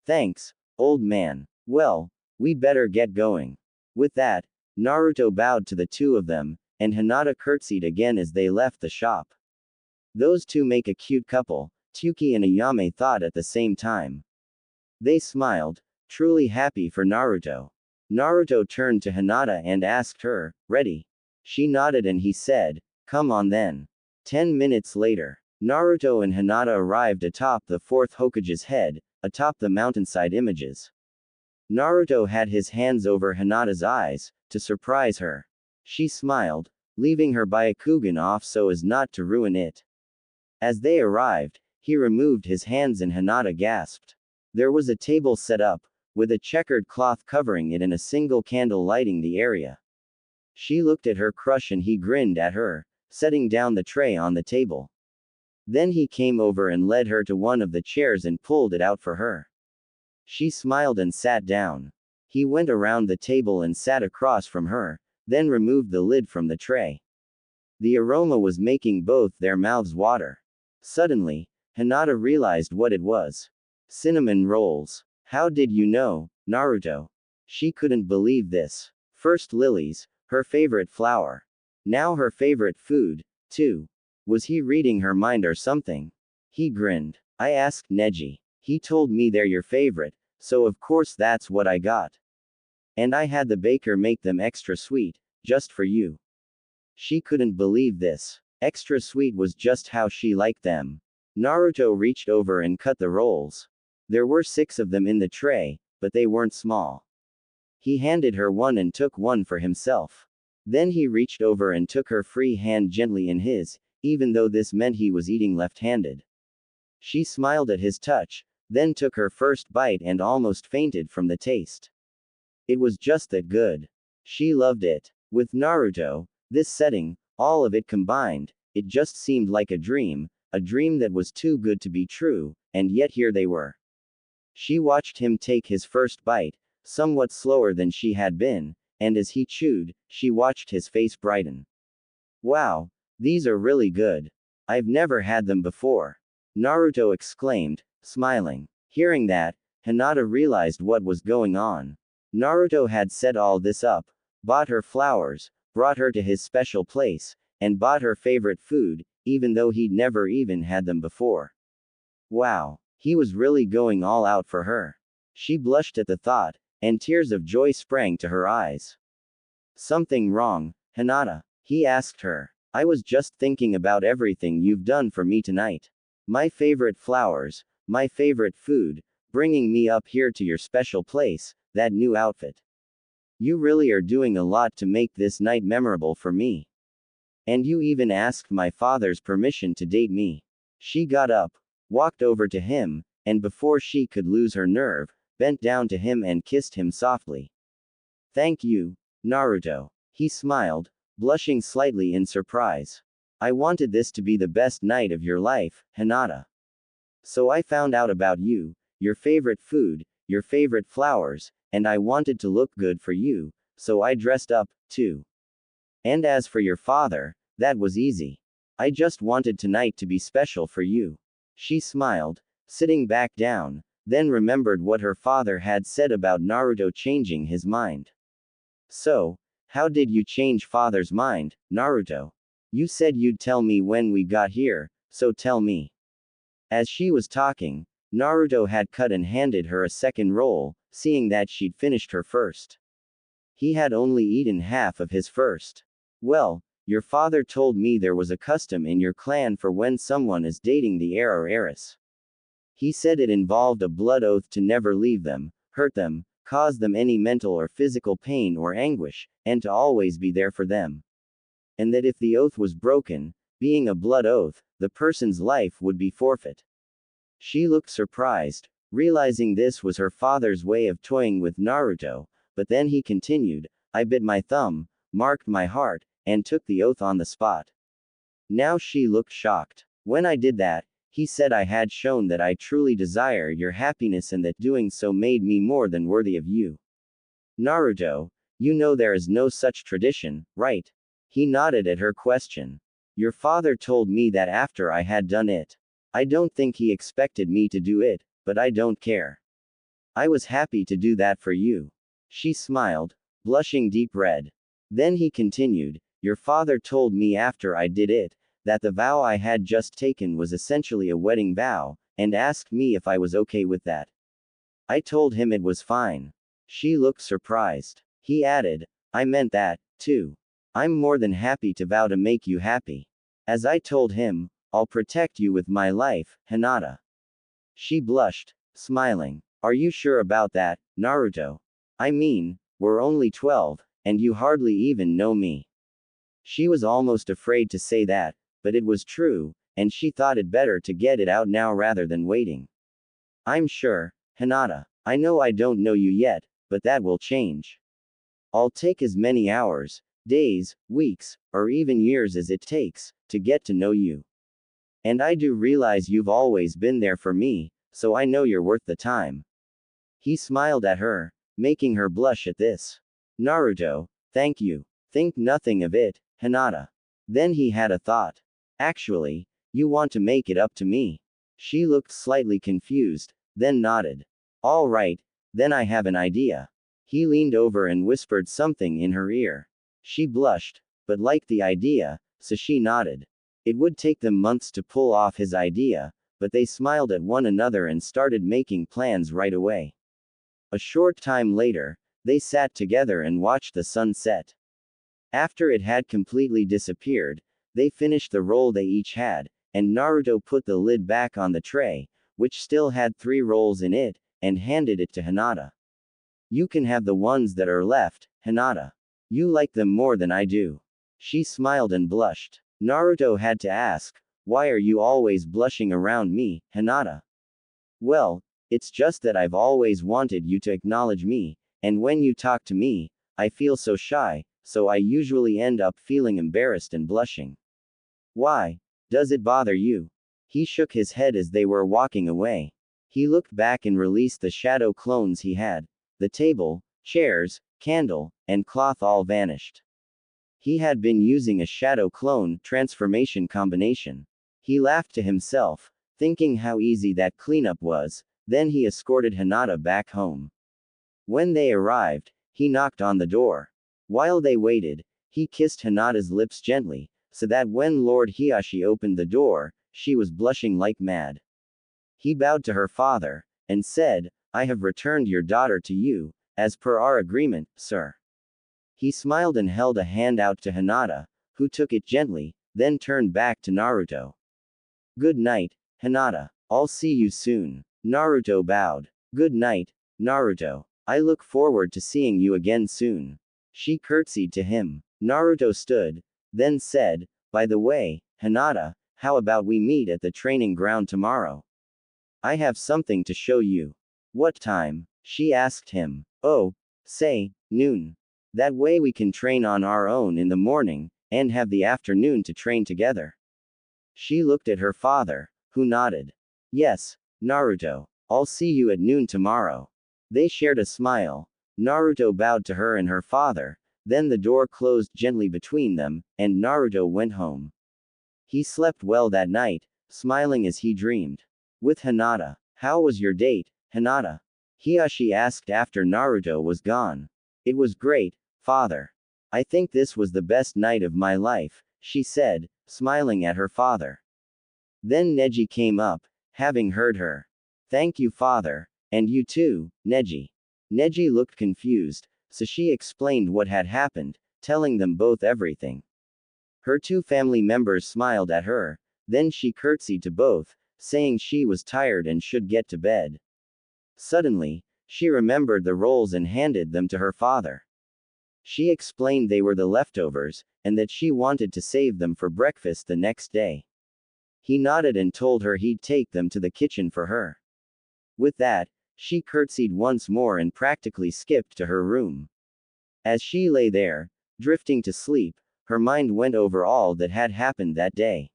"Thanks, old man. Well, we better get going." With that, Naruto bowed to the two of them, and Hinata curtsied again as they left the shop. Those two make a cute couple, Tuki and Ayame thought at the same time. They smiled, truly happy for Naruto. Naruto turned to Hinata and asked her, "Ready?" She nodded and he said, "Come on then." 10 minutes later, Naruto and Hinata arrived atop the fourth Hokage's head, atop the mountainside images. Naruto had his hands over Hinata's eyes, to surprise her. She smiled, leaving her Byakugan off so as not to ruin it. As they arrived, he removed his hands and Hinata gasped. There was a table set up, with a checkered cloth covering it and a single candle lighting the area. She looked at her crush and he grinned at her, setting down the tray on the table. Then he came over and led her to one of the chairs and pulled it out for her. She smiled and sat down. He went around the table and sat across from her, then removed the lid from the tray. The aroma was making both their mouths water. Suddenly, Hinata realized what it was. Cinnamon rolls. "How did you know, Naruto?" She couldn't believe this. First lilies, her favorite flower. Now her favorite food, too. Was he reading her mind or something? He grinned. I asked Neji. He told me they're your favorite, so of course that's what I got. And I had the baker make them extra sweet, just for you. She couldn't believe this. Extra sweet was just how she liked them. Naruto reached over and cut the rolls. There were 6 of them in the tray, but they weren't small. He handed her one and took one for himself. Then he reached over and took her free hand gently in his, even though this meant he was eating left-handed. She smiled at his touch, then took her first bite and almost fainted from the taste. It was just that good. She loved it. With Naruto, this setting, all of it combined, it just seemed like a dream that was too good to be true, and yet here they were. She watched him take his first bite, somewhat slower than she had been, and as he chewed, she watched his face brighten. Wow, these are really good. I've never had them before. Naruto exclaimed, smiling. Hearing that, Hinata realized what was going on. Naruto had set all this up, bought her flowers, brought her to his special place, and bought her favorite food, even though he'd never even had them before. Wow, he was really going all out for her. She blushed at the thought, and tears of joy sprang to her eyes. Something wrong, Hinata? He asked her. I was just thinking about everything you've done for me tonight. My favorite flowers, my favorite food, bringing me up here to your special place, that new outfit. You really are doing a lot to make this night memorable for me. And you even asked my father's permission to date me. She got up, walked over to him, and before she could lose her nerve, bent down to him and kissed him softly. Thank you, Naruto. He smiled, blushing slightly in surprise. I wanted this to be the best night of your life, Hinata. So I found out about you, your favorite food, your favorite flowers, and I wanted to look good for you, so I dressed up, too. And as for your father, that was easy. I just wanted tonight to be special for you. She smiled, sitting back down, then remembered what her father had said about Naruto changing his mind. So, how did you change father's mind, Naruto? You said you'd tell me when we got here, so tell me. As she was talking, Naruto had cut and handed her a second roll, seeing that she'd finished her first. He had only eaten half of his first. Well, your father told me there was a custom in your clan for when someone is dating the heir or heiress. He said it involved a blood oath to never leave them, hurt them, cause them any mental or physical pain or anguish, and to always be there for them. And that if the oath was broken, being a blood oath, the person's life would be forfeit. She looked surprised, realizing this was her father's way of toying with Naruto, but then he continued, I bit my thumb, marked my heart, and took the oath on the spot. Now she looked shocked. When I did that, he said I had shown that I truly desire your happiness and that doing so made me more than worthy of you. Naruto, you know there is no such tradition, right? He nodded at her question. Your father told me that after I had done it. I don't think he expected me to do it, but I don't care. I was happy to do that for you. She smiled, blushing deep red. Then he continued, your father told me after I did it, that the vow I had just taken was essentially a wedding vow, and asked me if I was okay with that. I told him it was fine. She looked surprised. He added, I meant that, too. I'm more than happy to vow to make you happy. As I told him, I'll protect you with my life, Hinata. She blushed, smiling. Are you sure about that, Naruto? I mean, we're only 12, and you hardly even know me. She was almost afraid to say that, but it was true, and she thought it better to get it out now rather than waiting. I'm sure, Hinata. I know I don't know you yet, but that will change. I'll take as many hours, days, weeks, or even years as it takes, to get to know you. And I do realize you've always been there for me, so I know you're worth the time. He smiled at her, making her blush at this. Naruto, thank you. Think nothing of it, Hinata. Then he had a thought. Actually, you want to make it up to me. She looked slightly confused, then nodded. All right, then I have an idea. He leaned over and whispered something in her ear. She blushed, but liked the idea, so she nodded. It would take them months to pull off his idea, but they smiled at one another and started making plans right away. A short time later, they sat together and watched the sun set. After it had completely disappeared, they finished the roll they each had, and Naruto put the lid back on the tray, which still had 3 rolls in it, and handed it to Hinata. You can have the ones that are left, Hinata. You like them more than I do. She smiled and blushed. Naruto had to ask, why are you always blushing around me, Hinata? Well, it's just that I've always wanted you to acknowledge me, and when you talk to me, I feel so shy, so I usually end up feeling embarrassed and blushing. Why? Does it bother you? He shook his head as they were walking away. He looked back and released the shadow clones he had. The table, chairs, candle, and cloth all vanished. He had been using a shadow clone transformation combination. He laughed to himself, thinking how easy that cleanup was. Then he escorted Hinata back home. When they arrived, he knocked on the door. While they waited, he kissed Hinata's lips gently, so that when Lord Hiashi opened the door, she was blushing like mad. He bowed to her father, and said, I have returned your daughter to you, as per our agreement, sir. He smiled and held a hand out to Hinata, who took it gently, then turned back to Naruto. Good night, Hinata. I'll see you soon. Naruto bowed. Good night, Naruto. I look forward to seeing you again soon. She curtsied to him. Naruto stood, then said, by the way, Hinata, how about we meet at the training ground tomorrow? I have something to show you. What time? She asked him. Oh, say, noon. That way we can train on our own in the morning, and have the afternoon to train together. She looked at her father, who nodded. Yes, Naruto. I'll see you at noon tomorrow. They shared a smile. Naruto bowed to her and her father, then the door closed gently between them, and Naruto went home. He slept well that night, smiling as he dreamed. With Hinata. How was your date, Hinata? Hiashi asked after Naruto was gone. It was great, father. I think this was the best night of my life, she said, smiling at her father. Then Neji came up, having heard her. Thank you, father, and you too, Neji. Neji looked confused, so she explained what had happened, telling them both everything. Her 2 family members smiled at her, then she curtsied to both, saying she was tired and should get to bed. Suddenly, she remembered the rolls and handed them to her father. She explained they were the leftovers, and that she wanted to save them for breakfast the next day. He nodded and told her he'd take them to the kitchen for her. With that, she curtsied once more and practically skipped to her room. As she lay there, drifting to sleep, her mind went over all that had happened that day.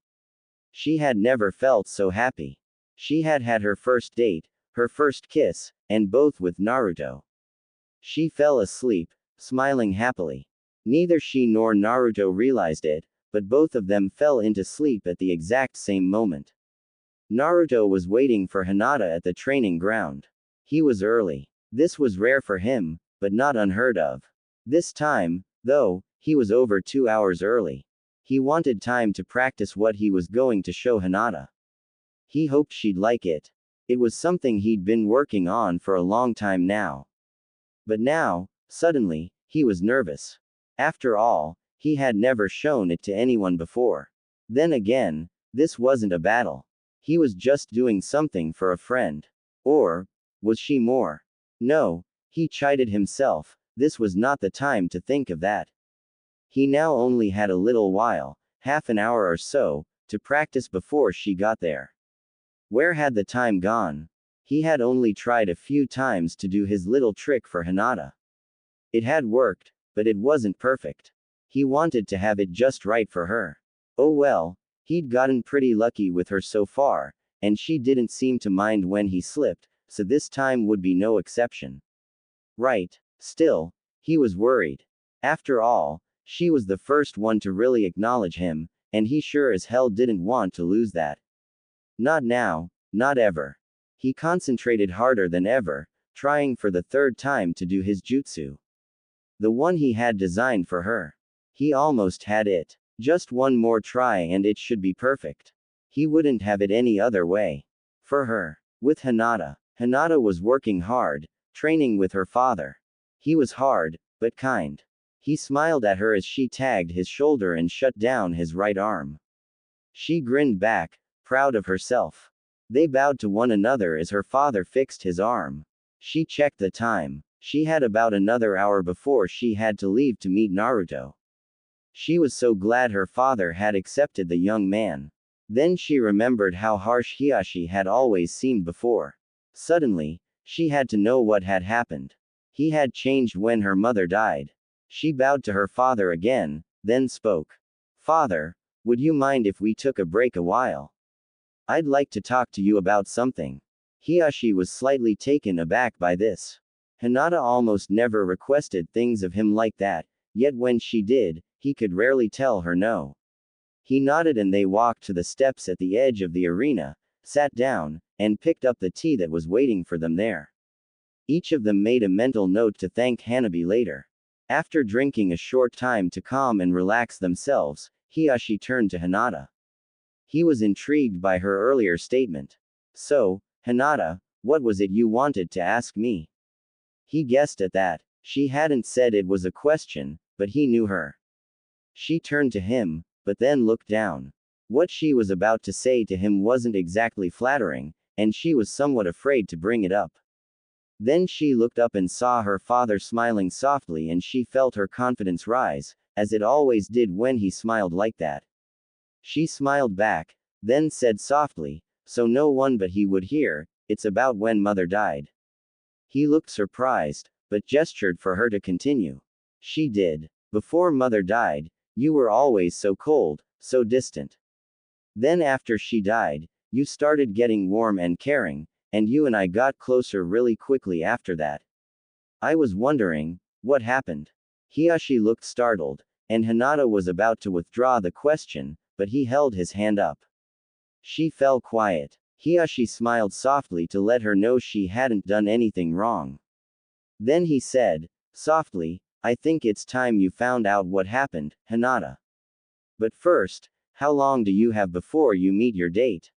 She had never felt so happy. She had had her first date, her first kiss, and both with Naruto. She fell asleep, smiling happily. Neither she nor Naruto realized it, but both of them fell into sleep at the exact same moment. Naruto was waiting for Hinata at the training ground. He was early. This was rare for him, but not unheard of. This time, though, he was over 2 hours early. He wanted time to practice what he was going to show Hinata. He hoped she'd like it. It was something he'd been working on for a long time now. But now, suddenly, he was nervous. After all, he had never shown it to anyone before. Then again, this wasn't a battle. He was just doing something for a friend. Or, was she more? No, he chided himself, this was not the time to think of that. He now only had a little while, half an hour or so, to practice before she got there. Where had the time gone? He had only tried a few times to do his little trick for Hinata. It had worked, but it wasn't perfect. He wanted to have it just right for her. Oh well, he'd gotten pretty lucky with her so far, and she didn't seem to mind when he slipped, so this time would be no exception. Right. Still, he was worried. After all, she was the first one to really acknowledge him, and he sure as hell didn't want to lose that. Not now, not ever. He concentrated harder than ever, trying for the 3rd time to do his jutsu. The one he had designed for her. He almost had it. Just one more try and it should be perfect. He wouldn't have it any other way. For her. With Hinata. Hinata was working hard, training with her father. He was hard, but kind. He smiled at her as she tagged his shoulder and shut down his right arm. She grinned back, proud of herself. They bowed to one another as her father fixed his arm. She checked the time. She had about another hour before she had to leave to meet Naruto. She was so glad her father had accepted the young man. Then she remembered how harsh Hiashi had always seemed before. Suddenly, she had to know what had happened. He had changed when her mother died. She bowed to her father again, then spoke. Father, would you mind if we took a break a while? I'd like to talk to you about something. Hiashi was slightly taken aback by this. Hinata almost never requested things of him like that, yet when she did, he could rarely tell her no. He nodded and they walked to the steps at the edge of the arena, sat down, and picked up the tea that was waiting for them there. Each of them made a mental note to thank Hanabi later. After drinking a short time to calm and relax themselves, Hiashi turned to Hinata. He was intrigued by her earlier statement. So, Hinata, what was it you wanted to ask me? He guessed at that. She hadn't said it was a question, but he knew her. She turned to him, but then looked down. What she was about to say to him wasn't exactly flattering, and she was somewhat afraid to bring it up. Then she looked up and saw her father smiling softly and she felt her confidence rise, as it always did when he smiled like that. She smiled back, then said softly, so no one but he would hear, it's about when mother died. He looked surprised, but gestured for her to continue. She did. Before mother died, you were always so cold, so distant. Then after she died, you started getting warm and caring, and you and I got closer really quickly after that. I was wondering, what happened? Hiashi looked startled, and Hinata was about to withdraw the question, but he held his hand up. She fell quiet. Hiashi smiled softly to let her know she hadn't done anything wrong. Then he said, softly, I think it's time you found out what happened, Hinata. But first, how long do you have before you meet your date?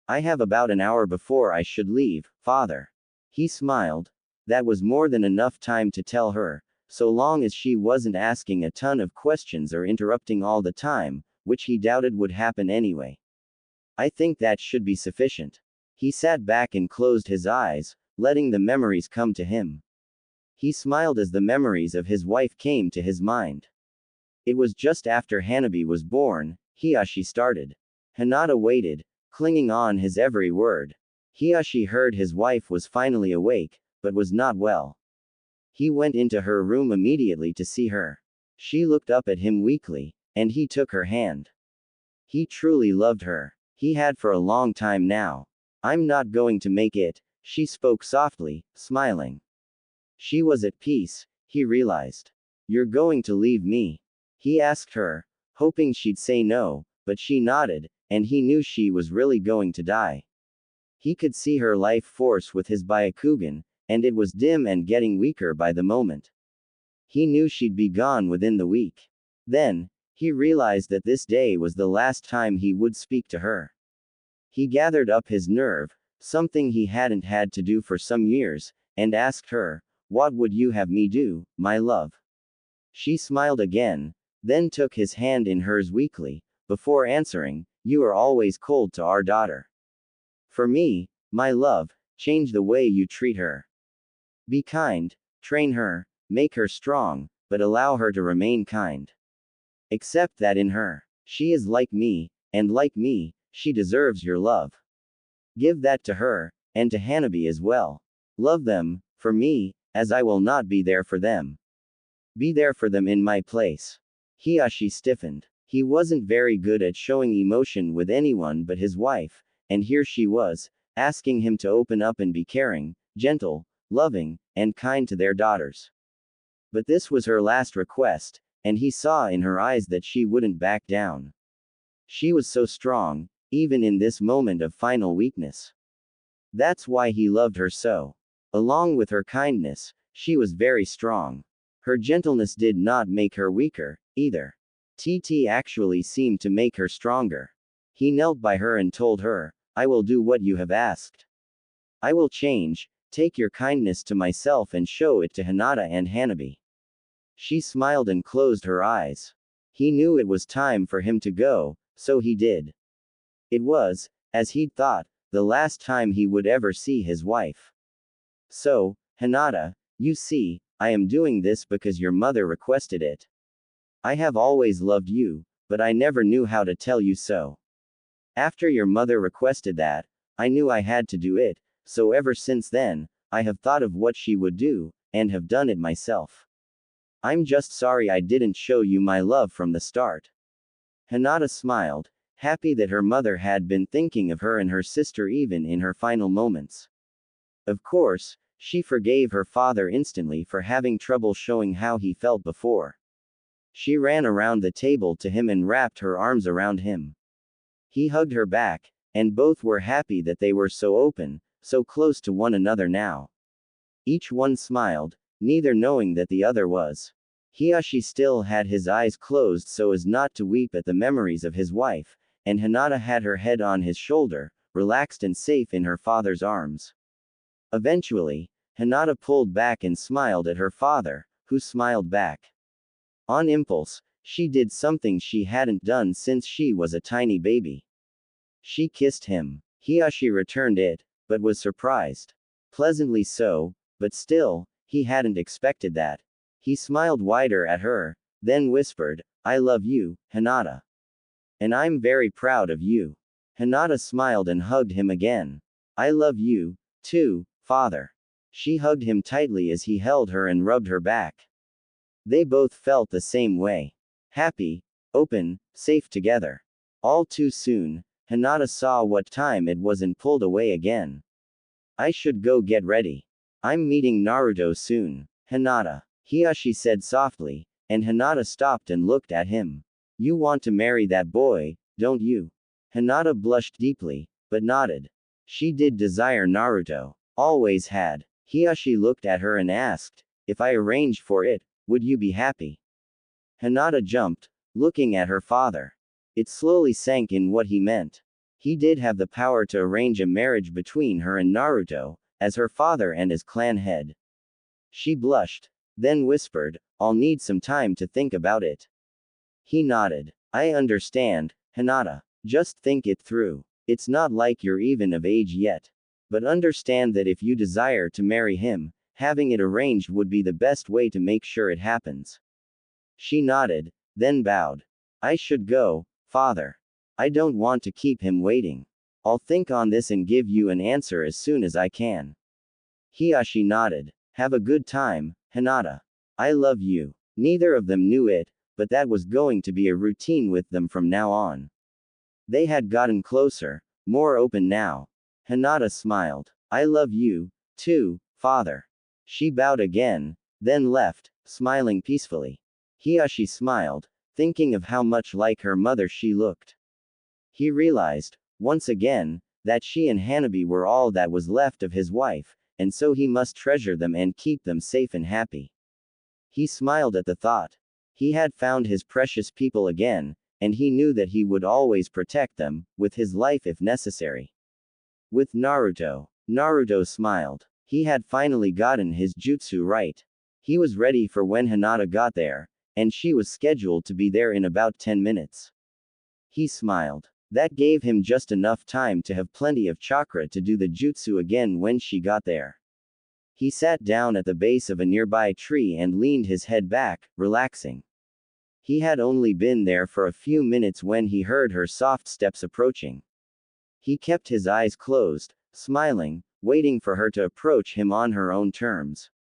I have about an hour before I should leave, father. He smiled. That was more than enough time to tell her, so long as she wasn't asking a ton of questions or interrupting all the time, which he doubted would happen anyway. I think that should be sufficient. He sat back and closed his eyes, letting the memories come to him. He smiled as the memories of his wife came to his mind. It was just after Hanabi was born, Hiashi started. Hinata waited, clinging on his every word. Hiashi heard his wife was finally awake, but was not well. He went into her room immediately to see her. She looked up at him weakly, and he took her hand. He truly loved her. He had for a long time now. I'm not going to make it, she spoke softly, smiling. She was at peace, he realized. You're going to leave me? He asked her, hoping she'd say no, but she nodded, and he knew she was really going to die. He could see her life force with his Byakugan, and it was dim and getting weaker by the moment. He knew she'd be gone within the week. Then, he realized that this day was the last time he would speak to her. He gathered up his nerve, something he hadn't had to do for some years, and asked her, what would you have me do, my love? She smiled again, then took his hand in hers weakly, before answering, you are always cold to our daughter. For me, my love, change the way you treat her. Be kind, train her, make her strong, but allow her to remain kind. Accept that in her. She is like me, and like me, she deserves your love. Give that to her, and to Hanabi as well. Love them, for me, as I will not be there for them. Be there for them in my place. Hiashi stiffened. He wasn't very good at showing emotion with anyone but his wife, and here she was, asking him to open up and be caring, gentle, loving, and kind to their daughters. But this was her last request, and he saw in her eyes that she wouldn't back down. She was so strong, even in this moment of final weakness. That's why he loved her so. Along with her kindness, she was very strong. Her gentleness did not make her weaker, either. TT actually seemed to make her stronger. He knelt by her and told her, I will do what you have asked. I will change, take your kindness to myself and show it to Hinata and Hanabi. She smiled and closed her eyes. He knew it was time for him to go, so he did. It was, as he'd thought, the last time he would ever see his wife. So, Hinata, you see, I am doing this because your mother requested it. I have always loved you, but I never knew how to tell you so. After your mother requested that, I knew I had to do it, so ever since then, I have thought of what she would do, and have done it myself. I'm just sorry I didn't show you my love from the start. Hinata smiled, happy that her mother had been thinking of her and her sister even in her final moments. Of course, she forgave her father instantly for having trouble showing how he felt before. She ran around the table to him and wrapped her arms around him. He hugged her back, and both were happy that they were so open, so close to one another now. Each one smiled, neither knowing that the other was. Hiyashi still had his eyes closed so as not to weep at the memories of his wife, and Hinata had her head on his shoulder, relaxed and safe in her father's arms. Eventually, Hinata pulled back and smiled at her father, who smiled back. On impulse, she did something she hadn't done since she was a tiny baby. She kissed him. Hiyashi returned it, but was surprised. Pleasantly so, but still, he hadn't expected that. He smiled wider at her, then whispered, I love you, Hinata. And I'm very proud of you. Hinata smiled and hugged him again. I love you, too, father. She hugged him tightly as he held her and rubbed her back. They both felt the same way. Happy, open, safe together. All too soon, Hinata saw what time it was and pulled away again. I should go get ready. I'm meeting Naruto soon. Hinata. Hiyashi said softly, and Hinata stopped and looked at him. You want to marry that boy, don't you? Hinata blushed deeply, but nodded. She did desire Naruto. Always had. Hiyashi looked at her and asked, if I arranged for it, would you be happy? Hinata jumped, looking at her father. It slowly sank in what he meant. He did have the power to arrange a marriage between her and Naruto, as her father and as clan head. She blushed, then whispered, I'll need some time to think about it. He nodded. I understand, Hinata. Just think it through. It's not like you're even of age yet. But understand that if you desire to marry him, having it arranged would be the best way to make sure it happens. She nodded, then bowed. I should go, father. I don't want to keep him waiting. I'll think on this and give you an answer as soon as I can. Hiyashi nodded. Have a good time, Hinata. I love you. Neither of them knew it, but that was going to be a routine with them from now on. They had gotten closer, more open now. Hinata smiled. I love you, too, father. She bowed again, then left, smiling peacefully. Hiyashi smiled, thinking of how much like her mother she looked. He realized, once again, that she and Hanabi were all that was left of his wife, and so he must treasure them and keep them safe and happy. He smiled at the thought. He had found his precious people again, and he knew that he would always protect them, with his life if necessary. With Naruto. Naruto smiled. He had finally gotten his jutsu right. He was ready for when Hinata got there, and she was scheduled to be there in about 10 minutes. He smiled. That gave him just enough time to have plenty of chakra to do the jutsu again when she got there. He sat down at the base of a nearby tree and leaned his head back, relaxing. He had only been there for a few minutes when he heard her soft steps approaching. He kept his eyes closed, smiling, waiting for her to approach him on her own terms.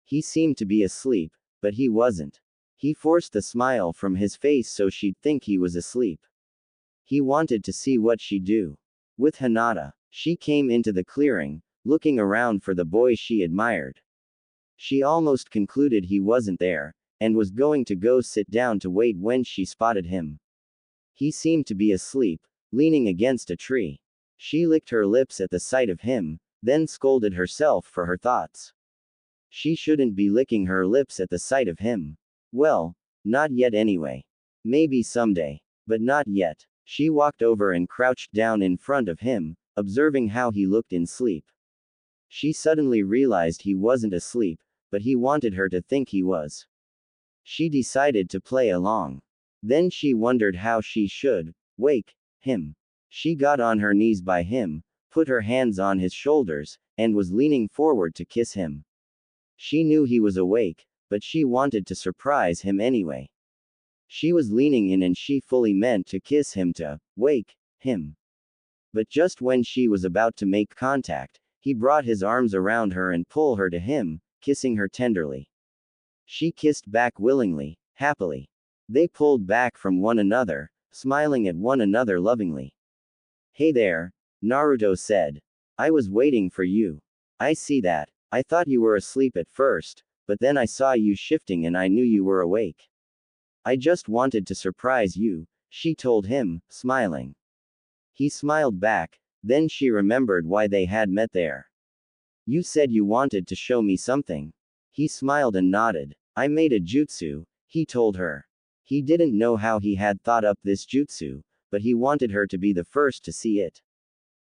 He seemed to be asleep, but he wasn't. He forced the smile from his face so she'd think he was asleep. He wanted to see what she'd do. With Hinata, she came into the clearing, looking around for the boy she admired. She almost concluded he wasn't there, and was going to go sit down to wait when she spotted him. He seemed to be asleep, leaning against a tree. She licked her lips at the sight of him, then scolded herself for her thoughts. She shouldn't be licking her lips at the sight of him. Well, not yet anyway. Maybe someday. But not yet. She walked over and crouched down in front of him, observing how he looked in sleep. She suddenly realized he wasn't asleep, but he wanted her to think he was. She decided to play along. Then she wondered how she should wake him. She got on her knees by him, put her hands on his shoulders, and was leaning forward to kiss him. She knew he was awake, but she wanted to surprise him anyway. She was leaning in and she fully meant to kiss him to wake him. But just when she was about to make contact, he brought his arms around her and pulled her to him, kissing her tenderly. She kissed back willingly, happily. They pulled back from one another, smiling at one another lovingly. "Hey there," Naruto said. "I was waiting for you. I see that. I thought you were asleep at first, but then I saw you shifting and I knew you were awake. I just wanted to surprise you," she told him, smiling. He smiled back, then she remembered why they had met there. "You said you wanted to show me something." He smiled and nodded. "I made a jutsu," he told her. He didn't know how he had thought up this jutsu, but he wanted her to be the first to see it.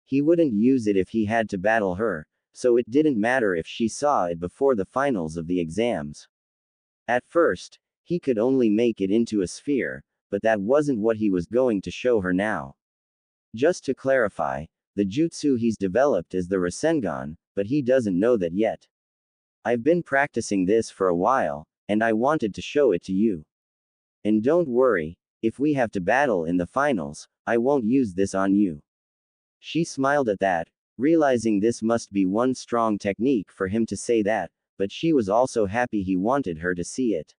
He wouldn't use it if he had to battle her, so it didn't matter if she saw it before the finals of the exams. At first, he could only make it into a sphere, but that wasn't what he was going to show her now. Just to clarify, the jutsu he's developed is the Rasengan, but he doesn't know that yet. "I've been practicing this for a while, and I wanted to show it to you. And don't worry, if we have to battle in the finals, I won't use this on you." She smiled at that, realizing this must be one strong technique for him to say that, but she was also happy he wanted her to see it.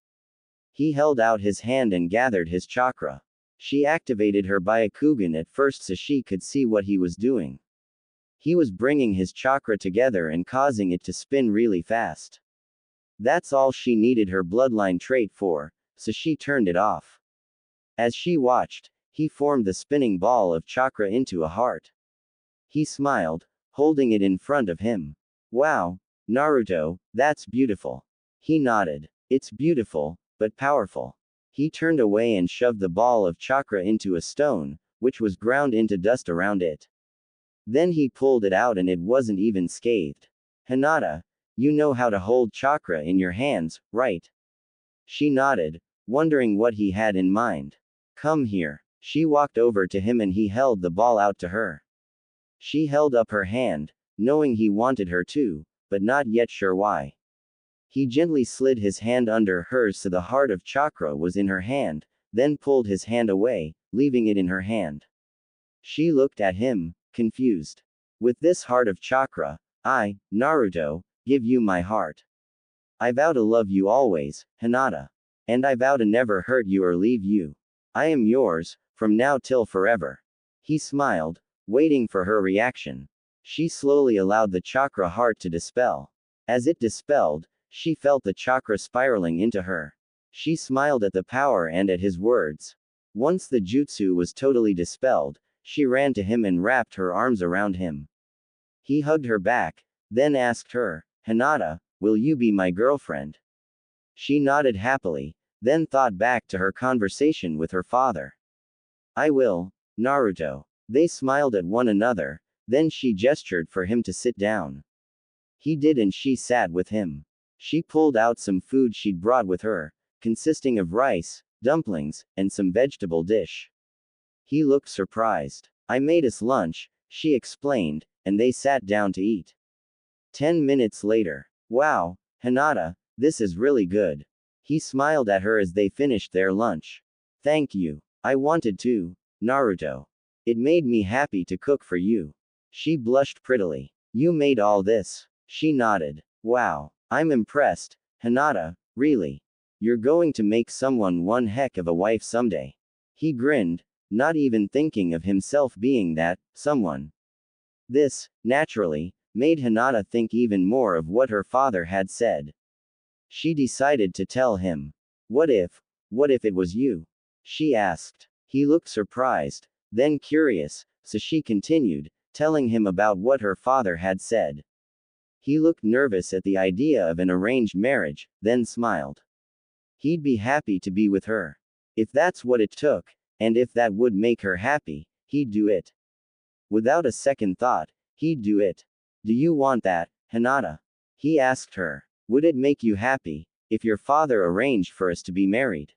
He held out his hand and gathered his chakra. She activated her Byakugan at first so she could see what he was doing. He was bringing his chakra together and causing it to spin really fast. That's all she needed her bloodline trait for, so she turned it off. As she watched, he formed the spinning ball of chakra into a heart. He smiled, holding it in front of him. "Wow, Naruto, that's beautiful." He nodded. "It's beautiful, but powerful." He turned away and shoved the ball of chakra into a stone, which was ground into dust around it. Then he pulled it out and it wasn't even scathed. "Hinata, you know how to hold chakra in your hands, right?" She nodded, wondering what he had in mind. "Come here." She walked over to him and he held the ball out to her. She held up her hand, knowing he wanted her to, but not yet sure why. He gently slid his hand under hers so the heart of chakra was in her hand, then pulled his hand away, leaving it in her hand. She looked at him, confused. "With this heart of chakra, I, Naruto, give you my heart. I vow to love you always, Hinata. And I vow to never hurt you or leave you. I am yours, from now till forever." He smiled, waiting for her reaction. She slowly allowed the chakra heart to dispel. As it dispelled, she felt the chakra spiraling into her. She smiled at the power and at his words. Once the jutsu was totally dispelled, she ran to him and wrapped her arms around him. He hugged her back, then asked her, "Hinata, will you be my girlfriend?" She nodded happily, then thought back to her conversation with her father. "I will, Naruto." They smiled at one another, then she gestured for him to sit down. He did and she sat with him. She pulled out some food she'd brought with her, consisting of rice, dumplings, and some vegetable dish. He looked surprised. "I made us lunch," she explained, and they sat down to eat. 10 minutes later. "Wow, Hinata, this is really good." He smiled at her as they finished their lunch. "Thank you. I wanted to, Naruto. It made me happy to cook for you." She blushed prettily. "You made all this?" She nodded. "Wow. I'm impressed, Hinata, really. You're going to make someone one heck of a wife someday." He grinned, not even thinking of himself being that someone. This, naturally, made Hinata think even more of what her father had said. She decided to tell him. What if it was you?" she asked. He looked surprised, then curious, so she continued, telling him about what her father had said. He looked nervous at the idea of an arranged marriage, then smiled. He'd be happy to be with her. If that's what it took, and if that would make her happy, he'd do it. Without a second thought, he'd do it. Do you want that, Hinata? He asked her. Would it make you happy if your father arranged for us to be married?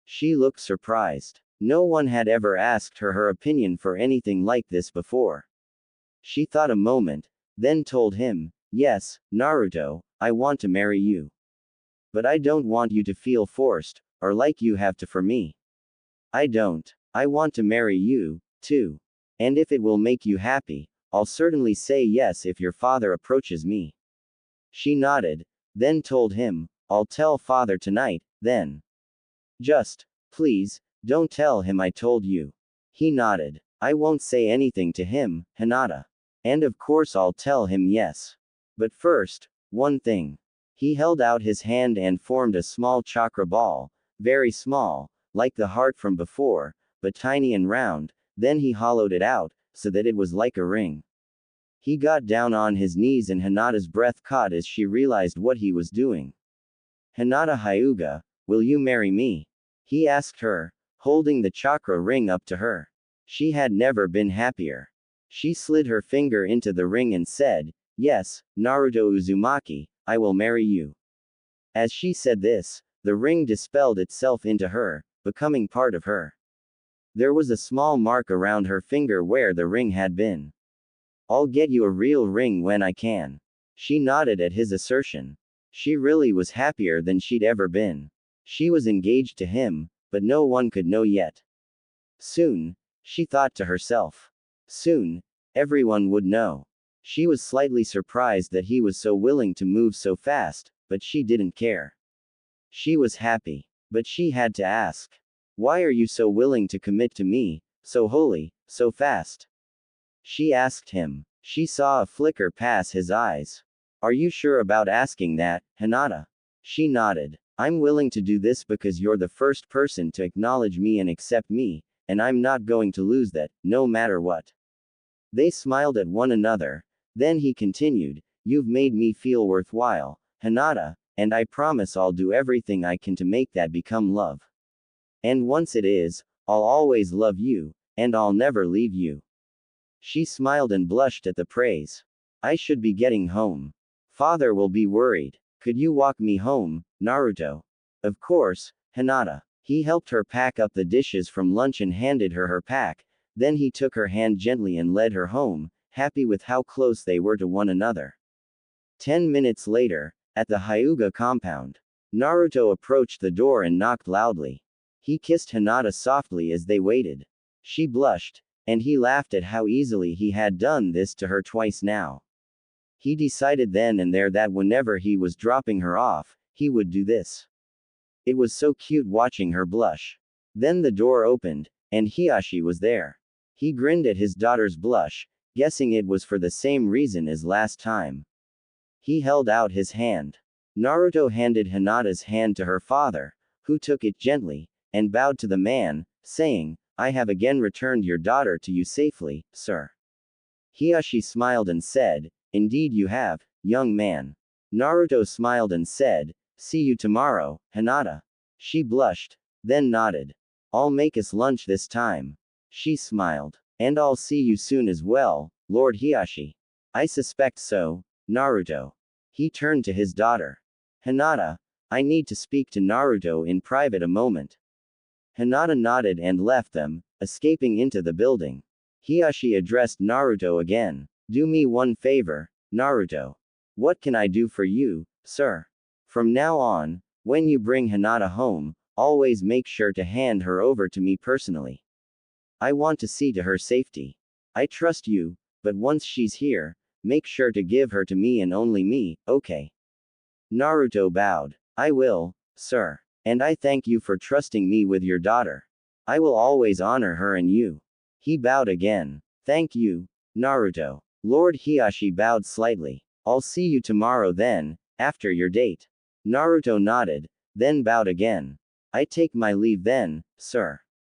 She looked surprised. No one had ever asked her opinion for anything like this before. She thought a moment, then told him, Yes, Naruto, I want to marry you. But I don't want you to feel forced, or like you have to for me. I don't. I want to marry you, too. And if it will make you happy, I'll certainly say yes if your father approaches me. She nodded, then told him, I'll tell father tonight, then. Just, please, don't tell him I told you. He nodded. I won't say anything to him, Hinata. And of course I'll tell him yes. But first, one thing. He held out his hand and formed a small chakra ball, very small, like the heart from before, but tiny and round, then he hollowed it out, so that it was like a ring. He got down on his knees and Hinata's breath caught as she realized what he was doing. Hinata Hyuga, will you marry me? He asked her, holding the chakra ring up to her. She had never been happier. She slid her finger into the ring and said, Yes, Naruto Uzumaki, I will marry you. As she said this, the ring dispelled itself into her, becoming part of her. There was a small mark around her finger where the ring had been. I'll get you a real ring when I can. She nodded at his assertion. She really was happier than she'd ever been. She was engaged to him, but no one could know yet. Soon, she thought to herself. Soon, everyone would know. She was slightly surprised that he was so willing to move so fast, but she didn't care. She was happy. But she had to ask. Why are you so willing to commit to me, so wholly, so fast? She asked him. She saw a flicker pass his eyes. Are you sure about asking that, Hinata? She nodded. I'm willing to do this because you're the first person to acknowledge me and accept me, and I'm not going to lose that, no matter what. They smiled at one another. Then he continued, You've made me feel worthwhile, Hinata, and I promise I'll do everything I can to make that become love. And once it is, I'll always love you, and I'll never leave you. She smiled and blushed at the praise. I should be getting home. Father will be worried. Could you walk me home, Naruto? Of course, Hinata. He helped her pack up the dishes from lunch and handed her her pack, then he took her hand gently and led her home, happy with how close they were to one another. 10 minutes later, at the Hyuga compound, Naruto approached the door and knocked loudly. He kissed Hinata softly as they waited. She blushed, and he laughed at how easily he had done this to her twice now. He decided then and there that whenever he was dropping her off, he would do this. It was so cute watching her blush. Then the door opened, and Hiashi was there. He grinned at his daughter's blush, guessing it was for the same reason as last time. He held out his hand. Naruto handed Hinata's hand to her father, who took it gently, and bowed to the man, saying, I have again returned your daughter to you safely, sir. Hiashi smiled and said, Indeed you have, young man. Naruto smiled and said, See you tomorrow, Hinata. She blushed, then nodded. I'll make us lunch this time. She smiled. And I'll see you soon as well, Lord Hiashi. I suspect so, Naruto. He turned to his daughter. Hinata, I need to speak to Naruto in private a moment. Hinata nodded and left them, escaping into the building. Hiashi addressed Naruto again. Do me one favor, Naruto. What can I do for you, sir? From now on, when you bring Hinata home, always make sure to hand her over to me personally. I want to see to her safety. I trust you, but once she's here, make sure to give her to me and only me, okay? Naruto bowed. I will, sir. And I thank you for trusting me with your daughter. I will always honor her and you. He bowed again. Thank you, Naruto. Lord Hiashi bowed slightly. I'll see you tomorrow then, after your date. Naruto nodded, then bowed again. I take my leave then, sir.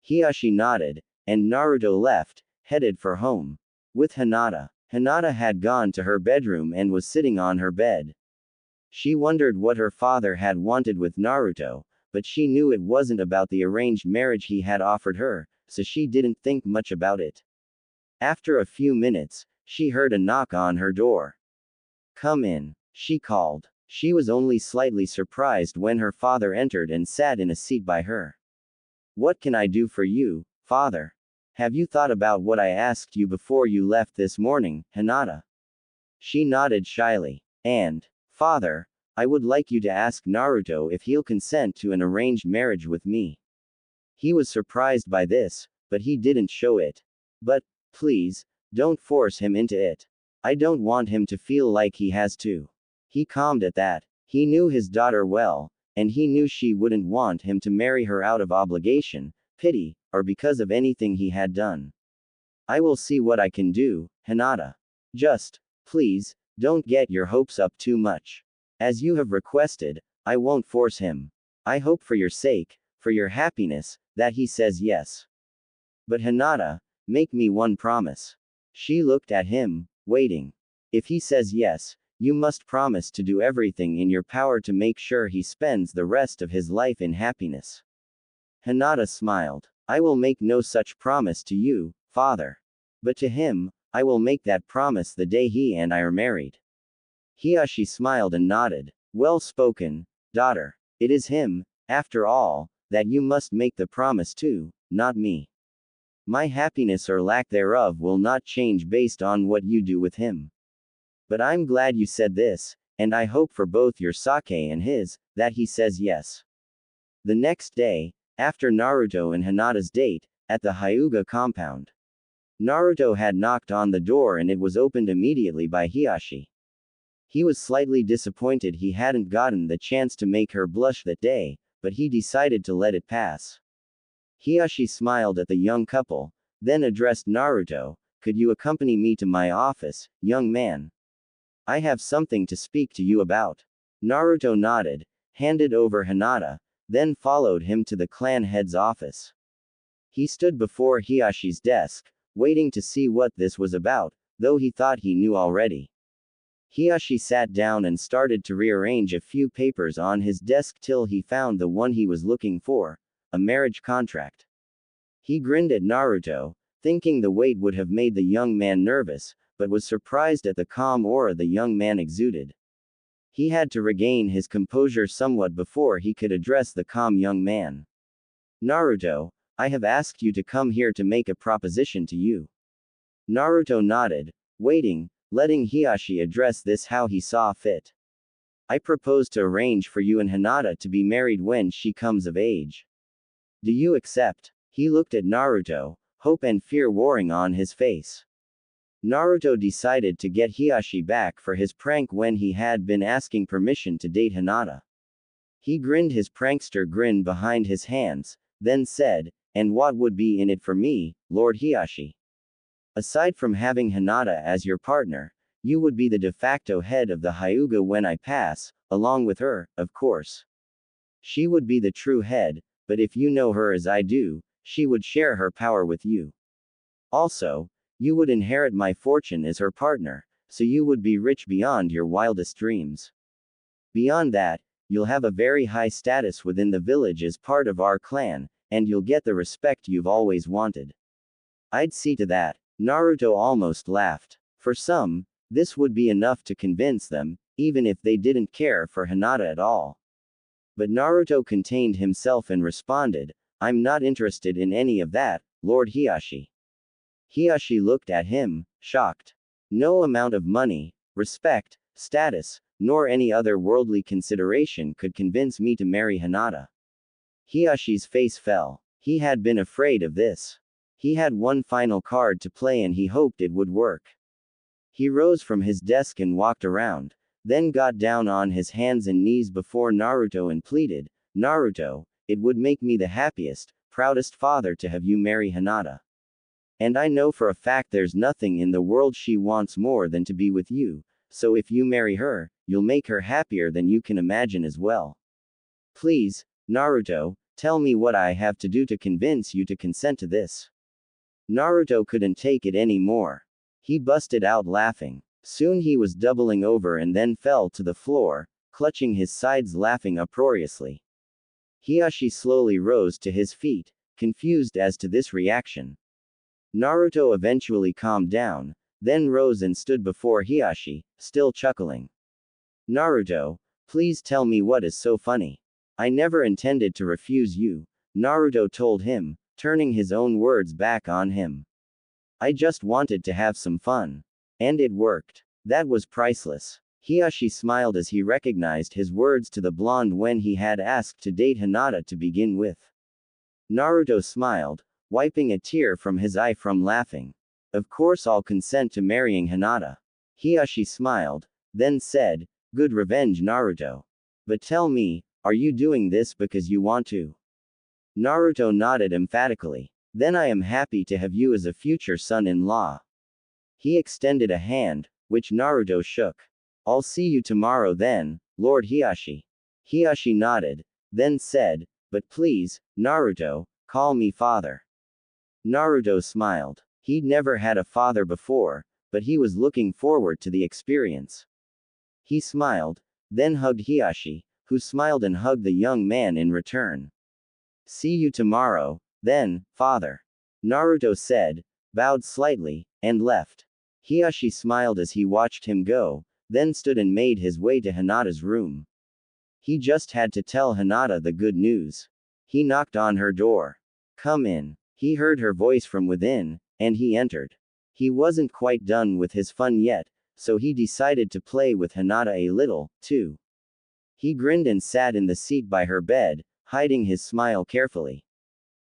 Hiashi nodded, and Naruto left, headed for home. With Hinata. Hinata had gone to her bedroom and was sitting on her bed. She wondered what her father had wanted with Naruto, but she knew it wasn't about the arranged marriage he had offered her, so she didn't think much about it. After a few minutes, she heard a knock on her door. "Come in," she called. She was only slightly surprised when her father entered and sat in a seat by her. "What can I do for you, father? Have you thought about what I asked you before you left this morning, Hinata?" She nodded shyly. "And, father, I would like you to ask Naruto if he'll consent to an arranged marriage with me." He was surprised by this, but he didn't show it. "But, please, don't force him into it. I don't want him to feel like he has to." He calmed at that. He knew his daughter well, and he knew she wouldn't want him to marry her out of obligation, pity, or because of anything he had done. "I will see what I can do, Hinata. Just, please, don't get your hopes up too much. As you have requested, I won't force him. I hope for your sake, for your happiness, that he says yes. But Hinata, make me one promise." She looked at him, waiting. "If he says yes, you must promise to do everything in your power to make sure he spends the rest of his life in happiness." Hinata smiled. "I will make no such promise to you, father. But to him, I will make that promise the day he and I are married." Hiyashi smiled and nodded. "Well spoken, daughter. It is him, after all, that you must make the promise to, not me. My happiness or lack thereof will not change based on what you do with him. But I'm glad you said this, and I hope for both your sake and his, that he says yes." The next day, after Naruto and Hinata's date, at the Hyuga compound, Naruto had knocked on the door and it was opened immediately by Hiyashi. He was slightly disappointed he hadn't gotten the chance to make her blush that day, but he decided to let it pass. Hiyashi smiled at the young couple, then addressed Naruto. "Could you accompany me to my office, young man? I have something to speak to you about." Naruto nodded, handed over Hinata, then followed him to the clan head's office. He stood before Hiyashi's desk, waiting to see what this was about, though he thought he knew already. Hiyashi sat down and started to rearrange a few papers on his desk till he found the one he was looking for, a marriage contract. He grinned at Naruto, thinking the weight would have made the young man nervous, but was surprised at the calm aura the young man exuded. He had to regain his composure somewhat before he could address the calm young man. "Naruto, I have asked you to come here to make a proposition to you." Naruto nodded, waiting, letting Hiyashi address this how he saw fit. "I propose to arrange for you and Hinata to be married when she comes of age. Do you accept?" He looked at Naruto, hope and fear warring on his face. Naruto decided to get Hiyashi back for his prank when he had been asking permission to date Hinata. He grinned his prankster grin behind his hands, then said, "And what would be in it for me, Lord Hiyashi? Aside from having Hinata as your partner, you would be the de facto head of the Hyuga when I pass, along with her, of course. She would be the true head, but if you know her as I do, she would share her power with you. Also, you would inherit my fortune as her partner, so you would be rich beyond your wildest dreams. Beyond that, you'll have a very high status within the village as part of our clan, and you'll get the respect you've always wanted. I'd see to that." Naruto almost laughed. For some, this would be enough to convince them, even if they didn't care for Hinata at all. But Naruto contained himself and responded, "I'm not interested in any of that, Lord Hiyashi." Hiyashi looked at him, shocked. No amount of money, respect, status, nor any other worldly consideration could convince me to marry Hinata. Hiyashi's face fell. He had been afraid of this. He had one final card to play and he hoped it would work. He rose from his desk and walked around, then got down on his hands and knees before Naruto and pleaded, "Naruto, it would make me the happiest, proudest father to have you marry Hinata. And I know for a fact there's nothing in the world she wants more than to be with you, so if you marry her, you'll make her happier than you can imagine as well. Please, Naruto, tell me what I have to do to convince you to consent to this." Naruto couldn't take it any more. He busted out laughing. Soon he was doubling over and then fell to the floor, clutching his sides laughing uproariously. Hiyashi slowly rose to his feet, confused as to this reaction. Naruto eventually calmed down, then rose and stood before Hiashi, still chuckling. Naruto, please tell me what is so funny. I never intended to refuse you, Naruto told him, turning his own words back on him. I just wanted to have some fun. And it worked. That was priceless. Hiashi smiled as he recognized his words to the blonde when he had asked to date Hinata to begin with. Naruto smiled, wiping a tear from his eye from laughing. Of course I'll consent to marrying Hinata. Hiashi smiled, then said, good revenge Naruto. But tell me, are you doing this because you want to? Naruto nodded emphatically. Then I am happy to have you as a future son-in-law. He extended a hand, which Naruto shook. I'll see you tomorrow then, Lord Hiashi. Hiashi nodded, then said, but please, Naruto, call me father. Naruto smiled. He'd never had a father before, but he was looking forward to the experience. He smiled, then hugged Hiashi, who smiled and hugged the young man in return. See you tomorrow, then, father. Naruto said, bowed slightly, and left. Hiashi smiled as he watched him go, then stood and made his way to Hinata's room. He just had to tell Hinata the good news. He knocked on her door. Come in. He heard her voice from within, and he entered. He wasn't quite done with his fun yet, so he decided to play with Hinata a little, too. He grinned and sat in the seat by her bed, hiding his smile carefully.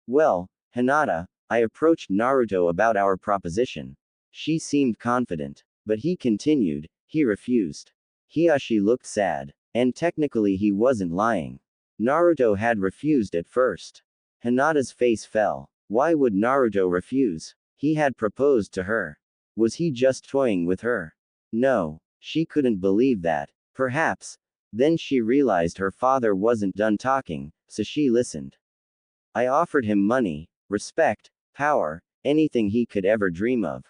Well, Hinata, I approached Naruto about our proposition. She seemed confident. But he continued, he refused. Hiashi looked sad. And technically he wasn't lying. Naruto had refused at first. Hinata's face fell. Why would Naruto refuse? He had proposed to her. Was he just toying with her? No. She couldn't believe that. Perhaps. Then she realized her father wasn't done talking, so she listened. I offered him money, respect, power, anything he could ever dream of.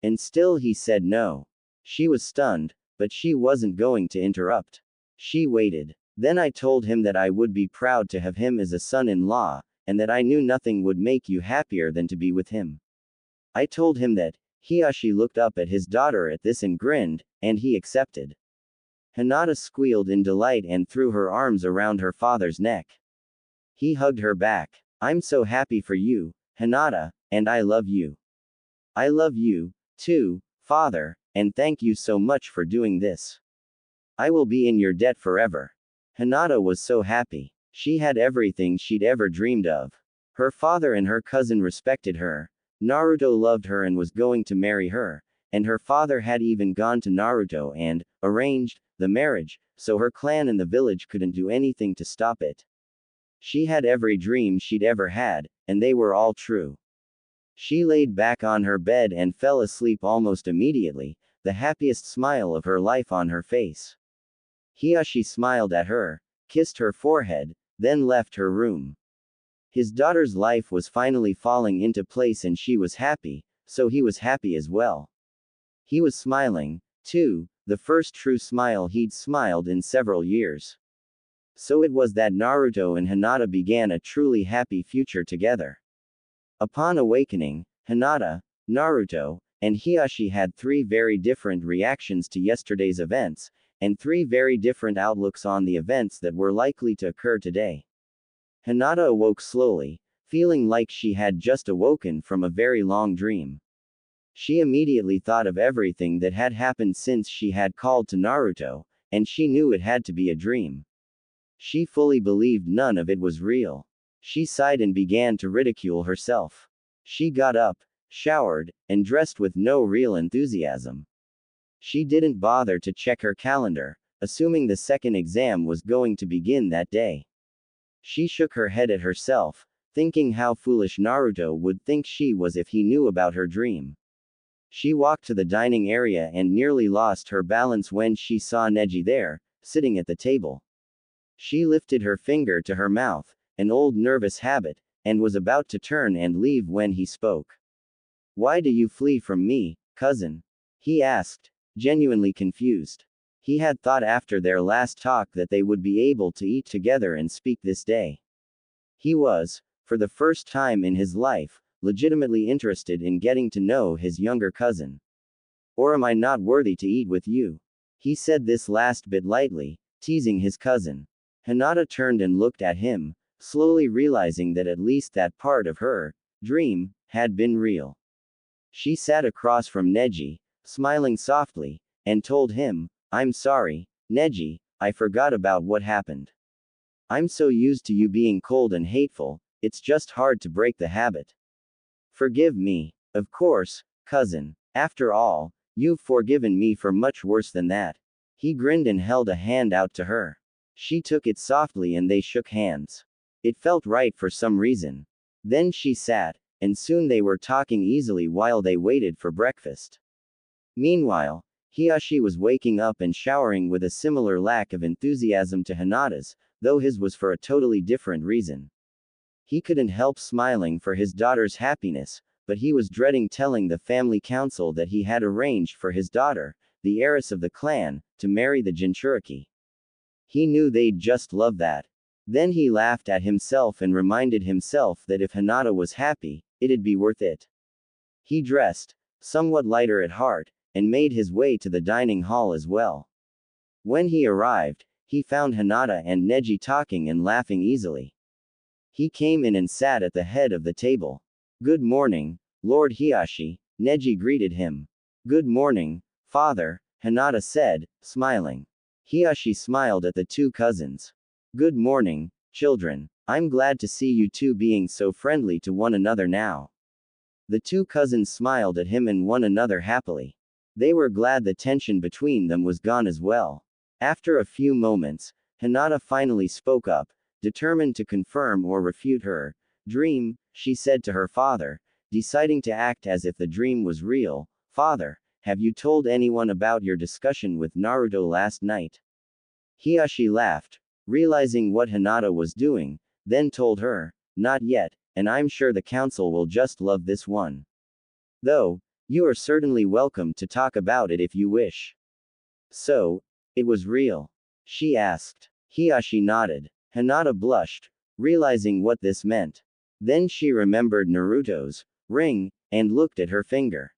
And still he said no. She was stunned, but she wasn't going to interrupt. She waited. Then I told him that I would be proud to have him as a son-in-law, and that I knew nothing would make you happier than to be with him. I told him that. Hiashi looked up at his daughter at this and grinned, and he accepted. Hinata squealed in delight and threw her arms around her father's neck. He hugged her back. I'm so happy for you, Hinata, and I love you. I love you, too, father, and thank you so much for doing this. I will be in your debt forever. Hinata was so happy. She had everything she'd ever dreamed of. Her father and her cousin respected her. Naruto loved her and was going to marry her, and her father had even gone to Naruto and arranged the marriage, so her clan and the village couldn't do anything to stop it. She had every dream she'd ever had, and they were all true. She laid back on her bed and fell asleep almost immediately, the happiest smile of her life on her face. Hiashi smiled at her, kissed her forehead, then left her room. His daughter's life was finally falling into place and she was happy, so he was happy as well. He was smiling, too, the first true smile he'd smiled in several years. So it was that Naruto and Hinata began a truly happy future together. Upon awakening, Hinata, Naruto, and Hiashi had three very different reactions to yesterday's events, and three very different outlooks on the events that were likely to occur today. Hinata awoke slowly, feeling like she had just awoken from a very long dream. She immediately thought of everything that had happened since she had called to Naruto, and she knew it had to be a dream. She fully believed none of it was real. She sighed and began to ridicule herself. She got up, showered, and dressed with no real enthusiasm. She didn't bother to check her calendar, assuming the second exam was going to begin that day. She shook her head at herself, thinking how foolish Naruto would think she was if he knew about her dream. She walked to the dining area and nearly lost her balance when she saw Neji there, sitting at the table. She lifted her finger to her mouth, an old nervous habit, and was about to turn and leave when he spoke. Why do you flee from me, cousin? He asked, genuinely confused. He had thought after their last talk that they would be able to eat together and speak this day. He was, for the first time in his life, legitimately interested in getting to know his younger cousin. Or am I not worthy to eat with you? He said this last bit lightly, teasing his cousin. Hinata turned and looked at him, slowly realizing that at least that part of her dream had been real. She sat across from Neji, smiling softly, and told him, I'm sorry, Neji, I forgot about what happened. I'm so used to you being cold and hateful, it's just hard to break the habit. Forgive me. Of course, cousin. After all, you've forgiven me for much worse than that. He grinned and held a hand out to her. She took it softly and they shook hands. It felt right for some reason. Then she sat, and soon they were talking easily while they waited for breakfast. Meanwhile, Hiyashi was waking up and showering with a similar lack of enthusiasm to Hinata's, though his was for a totally different reason. He couldn't help smiling for his daughter's happiness, but he was dreading telling the family council that he had arranged for his daughter, the heiress of the clan, to marry the Jinchuriki. He knew they'd just love that. Then he laughed at himself and reminded himself that if Hinata was happy, it'd be worth it. He dressed, somewhat lighter at heart, and made his way to the dining hall as well. When he arrived, he found Hinata and Neji talking and laughing easily. He came in and sat at the head of the table. Good morning, Lord Hiyashi, Neji greeted him. Good morning, father, Hinata said, smiling. Hiyashi smiled at the two cousins. Good morning, children. I'm glad to see you two being so friendly to one another now. The two cousins smiled at him and one another happily. They were glad the tension between them was gone as well. After a few moments, Hinata finally spoke up, determined to confirm or refute her dream. She said to her father, deciding to act as if the dream was real, Father, have you told anyone about your discussion with Naruto last night? Hiyashi laughed, realizing what Hinata was doing, then told her, not yet, and I'm sure the council will just love this one. Though, you are certainly welcome to talk about it if you wish. So, it was real? She asked. Hiyashi nodded. Hinata blushed, realizing what this meant. Then she remembered Naruto's ring, and looked at her finger.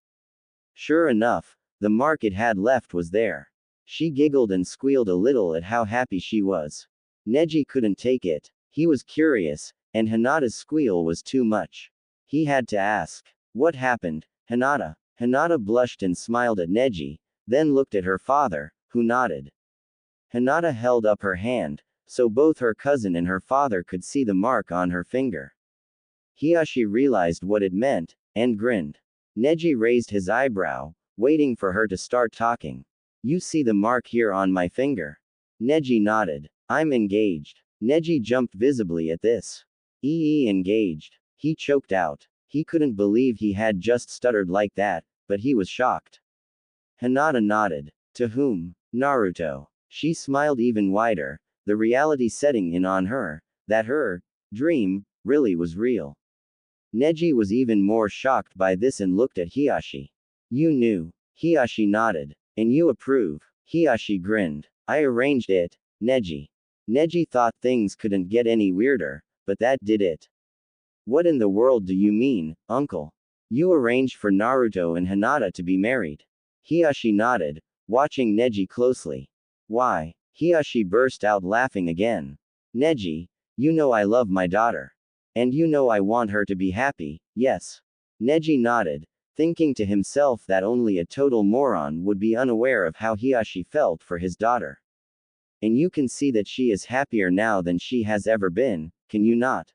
Sure enough, the mark it had left was there. She giggled and squealed a little at how happy she was. Neji couldn't take it. He was curious, and Hinata's squeal was too much. He had to ask, what happened, Hinata? Hinata blushed and smiled at Neji, then looked at her father, who nodded. Hinata held up her hand, so both her cousin and her father could see the mark on her finger. Hiyashi realized what it meant, and grinned. Neji raised his eyebrow, waiting for her to start talking. You see the mark here on my finger? Neji nodded. I'm engaged. Neji jumped visibly at this. Engaged. He choked out. He couldn't believe he had just stuttered like that, but he was shocked. Hinata nodded. To whom? Naruto. She smiled even wider, the reality setting in on her, that her dream really was real. Neji was even more shocked by this and looked at Hiyashi. You knew. Hiyashi nodded. And you approve. Hiyashi grinned. I arranged it, Neji. Neji thought things couldn't get any weirder, but that did it. What in the world do you mean, uncle? You arranged for Naruto and Hinata to be married. Hiyashi nodded, watching Neji closely. Why? Hiyashi burst out laughing again. Neji, you know I love my daughter. And you know I want her to be happy, yes. Neji nodded, thinking to himself that only a total moron would be unaware of how Hiyashi felt for his daughter. And you can see that she is happier now than she has ever been, can you not?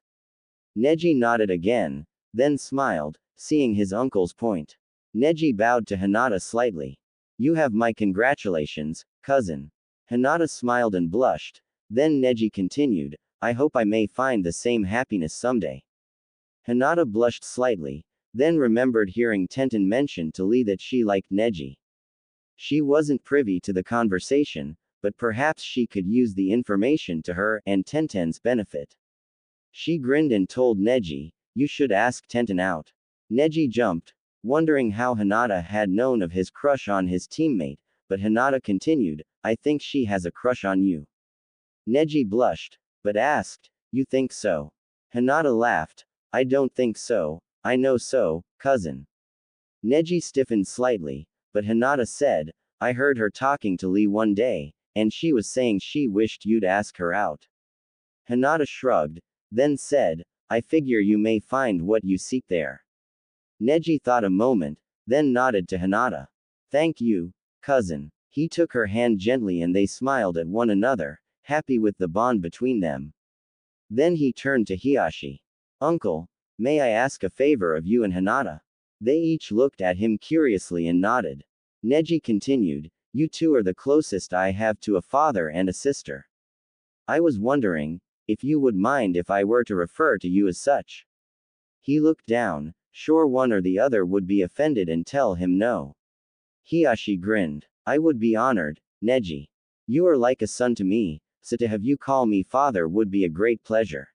Neji nodded again, then smiled, seeing his uncle's point. Neji bowed to Hinata slightly. You have my congratulations, cousin. Hinata smiled and blushed, then Neji continued, I hope I may find the same happiness someday. Hinata blushed slightly, then remembered hearing Tenten mention to Lee that she liked Neji. She wasn't privy to the conversation, but perhaps she could use the information to her and Tenten's benefit. She grinned and told Neji, you should ask Tenten out. Neji jumped, wondering how Hinata had known of his crush on his teammate, but Hinata continued, I think she has a crush on you. Neji blushed, but asked, you think so? Hinata laughed, I don't think so, I know so, cousin. Neji stiffened slightly, but Hinata said, I heard her talking to Lee one day, and she was saying she wished you'd ask her out. Hinata shrugged, then said, I figure you may find what you seek there. Neji thought a moment, then nodded to Hinata. Thank you, cousin. He took her hand gently and they smiled at one another, happy with the bond between them. Then he turned to Hiyashi. Uncle, may I ask a favor of you and Hinata? They each looked at him curiously and nodded. Neji continued, you two are the closest I have to a father and a sister. I was wondering, if you would mind if I were to refer to you as such. He looked down, sure one or the other would be offended and tell him no. Hiyashi grinned. I would be honored, Neji. You are like a son to me, so to have you call me father would be a great pleasure.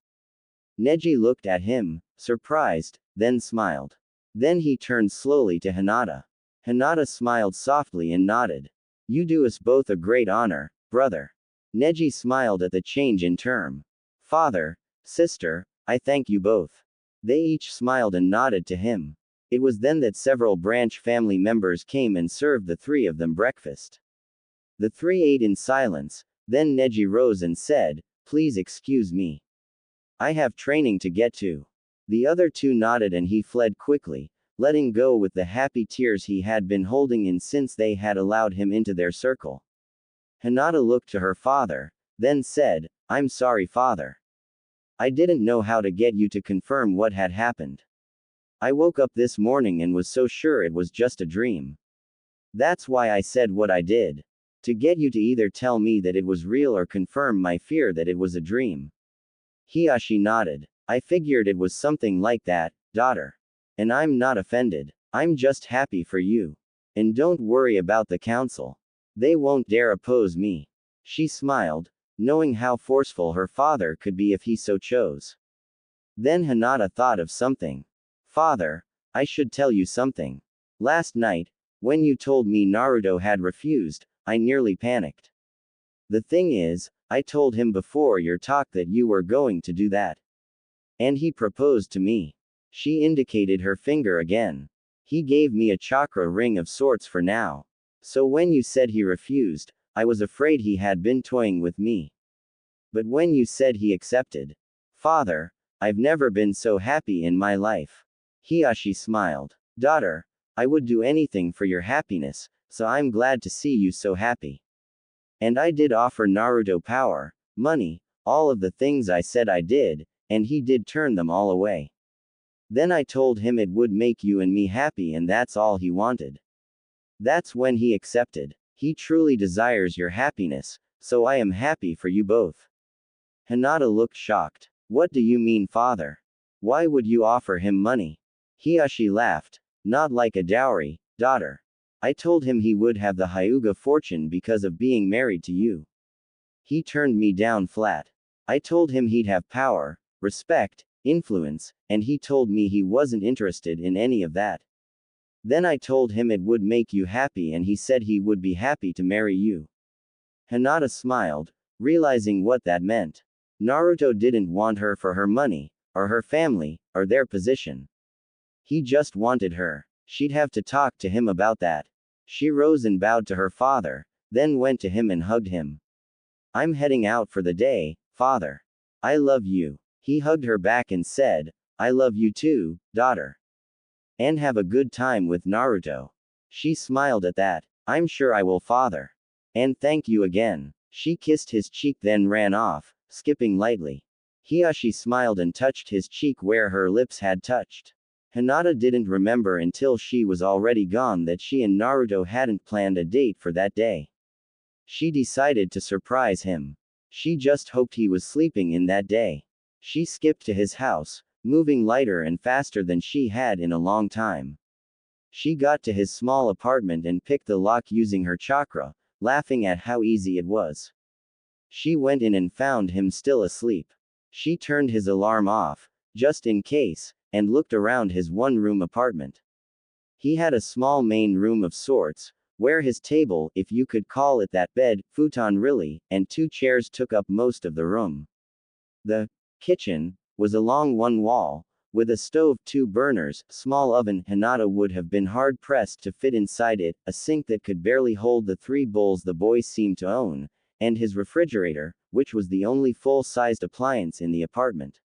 Neji looked at him, surprised, then smiled. Then he turned slowly to Hinata. Hinata smiled softly and nodded. You do us both a great honor, brother. Neji smiled at the change in term. Father, sister, I thank you both. They each smiled and nodded to him. It was then that several branch family members came and served the three of them breakfast. The three ate in silence, then Neji rose and said, please excuse me. I have training to get to. The other two nodded and he fled quickly, letting go with the happy tears he had been holding in since they had allowed him into their circle. Hinata looked to her father, then said, I'm sorry father. I didn't know how to get you to confirm what had happened. I woke up this morning and was so sure it was just a dream. That's why I said what I did. To get you to either tell me that it was real or confirm my fear that it was a dream. Hiyashi nodded. I figured it was something like that, daughter. And I'm not offended. I'm just happy for you. And don't worry about the council. They won't dare oppose me. She smiled, knowing how forceful her father could be if he so chose. Then Hinata thought of something. Father, I should tell you something. Last night, when you told me Naruto had refused, I nearly panicked. The thing is, I told him before your talk that you were going to do that. And he proposed to me. She indicated her finger again. He gave me a chakra ring of sorts for now. So when you said he refused, I was afraid he had been toying with me. But when you said he accepted. Father, I've never been so happy in my life. Hiyashi smiled. Daughter, I would do anything for your happiness, so I'm glad to see you so happy. And I did offer Naruto power, money, all of the things I said I did, and he did turn them all away. Then I told him it would make you and me happy and that's all he wanted. That's when he accepted. He truly desires your happiness, so I am happy for you both. Hinata looked shocked. What do you mean, father? Why would you offer him money? Hiyashi laughed. Not like a dowry, daughter. I told him he would have the Hyuga fortune because of being married to you. He turned me down flat. I told him he'd have power, respect, influence, and he told me he wasn't interested in any of that. Then I told him it would make you happy and he said he would be happy to marry you. Hinata smiled, realizing what that meant. Naruto didn't want her for her money, or her family, or their position. He just wanted her. She'd have to talk to him about that. She rose and bowed to her father, then went to him and hugged him. I'm heading out for the day, father. I love you. He hugged her back and said, I love you too, daughter. And have a good time with Naruto. She smiled at that. I'm sure I will, father. And thank you again. She kissed his cheek then ran off, skipping lightly. Hiyashi smiled and touched his cheek where her lips had touched. Hinata didn't remember until she was already gone that she and Naruto hadn't planned a date for that day. She decided to surprise him. She just hoped he was sleeping in that day. She skipped to his house, moving lighter and faster than she had in a long time. She got to his small apartment and picked the lock using her chakra, laughing at how easy it was. She went in and found him still asleep. She turned his alarm off, just in case, and looked around his one-room apartment. He had a small main room of sorts, where his table, if you could call it that, bed, futon really, and two chairs took up most of the room. The kitchen was along one wall, With a stove, 2 burners, small oven, Hinata would have been hard-pressed to fit inside it, a sink that could barely hold the 3 bowls the boy seemed to own, and his refrigerator, which was the only full-sized appliance in the apartment.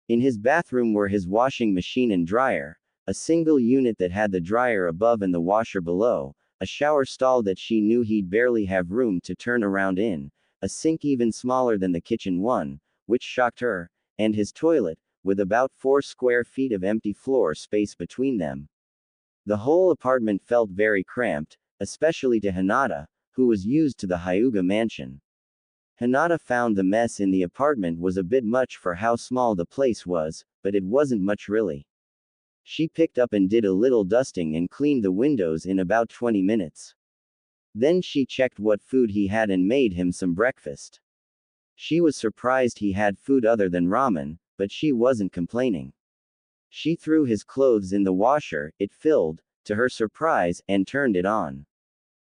In his bathroom were his washing machine and dryer, a single unit that had the dryer above and the washer below, a shower stall that she knew he'd barely have room to turn around in, a sink even smaller than the kitchen one, which shocked her, and his toilet, with about 4 square feet of empty floor space between them. The whole apartment felt very cramped, especially to Hinata, who was used to the Hyuga mansion. Hinata found the mess in the apartment was a bit much for how small the place was, but it wasn't much really. She picked up and did a little dusting and cleaned the windows in about 20 minutes. Then she checked what food he had and made him some breakfast. She was surprised he had food other than ramen, but she wasn't complaining. She threw his clothes in the washer, it filled, to her surprise, and turned it on.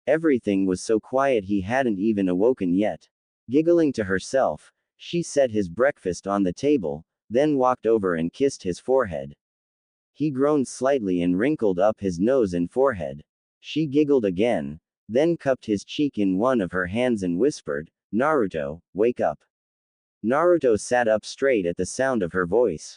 Everything was so quiet he hadn't even awoken yet. Giggling to herself, she set his breakfast on the table, then walked over and kissed his forehead. He groaned slightly and wrinkled up his nose and forehead. She giggled again, then cupped his cheek in one of her hands and whispered, "Naruto, wake up." Naruto sat up straight at the sound of her voice.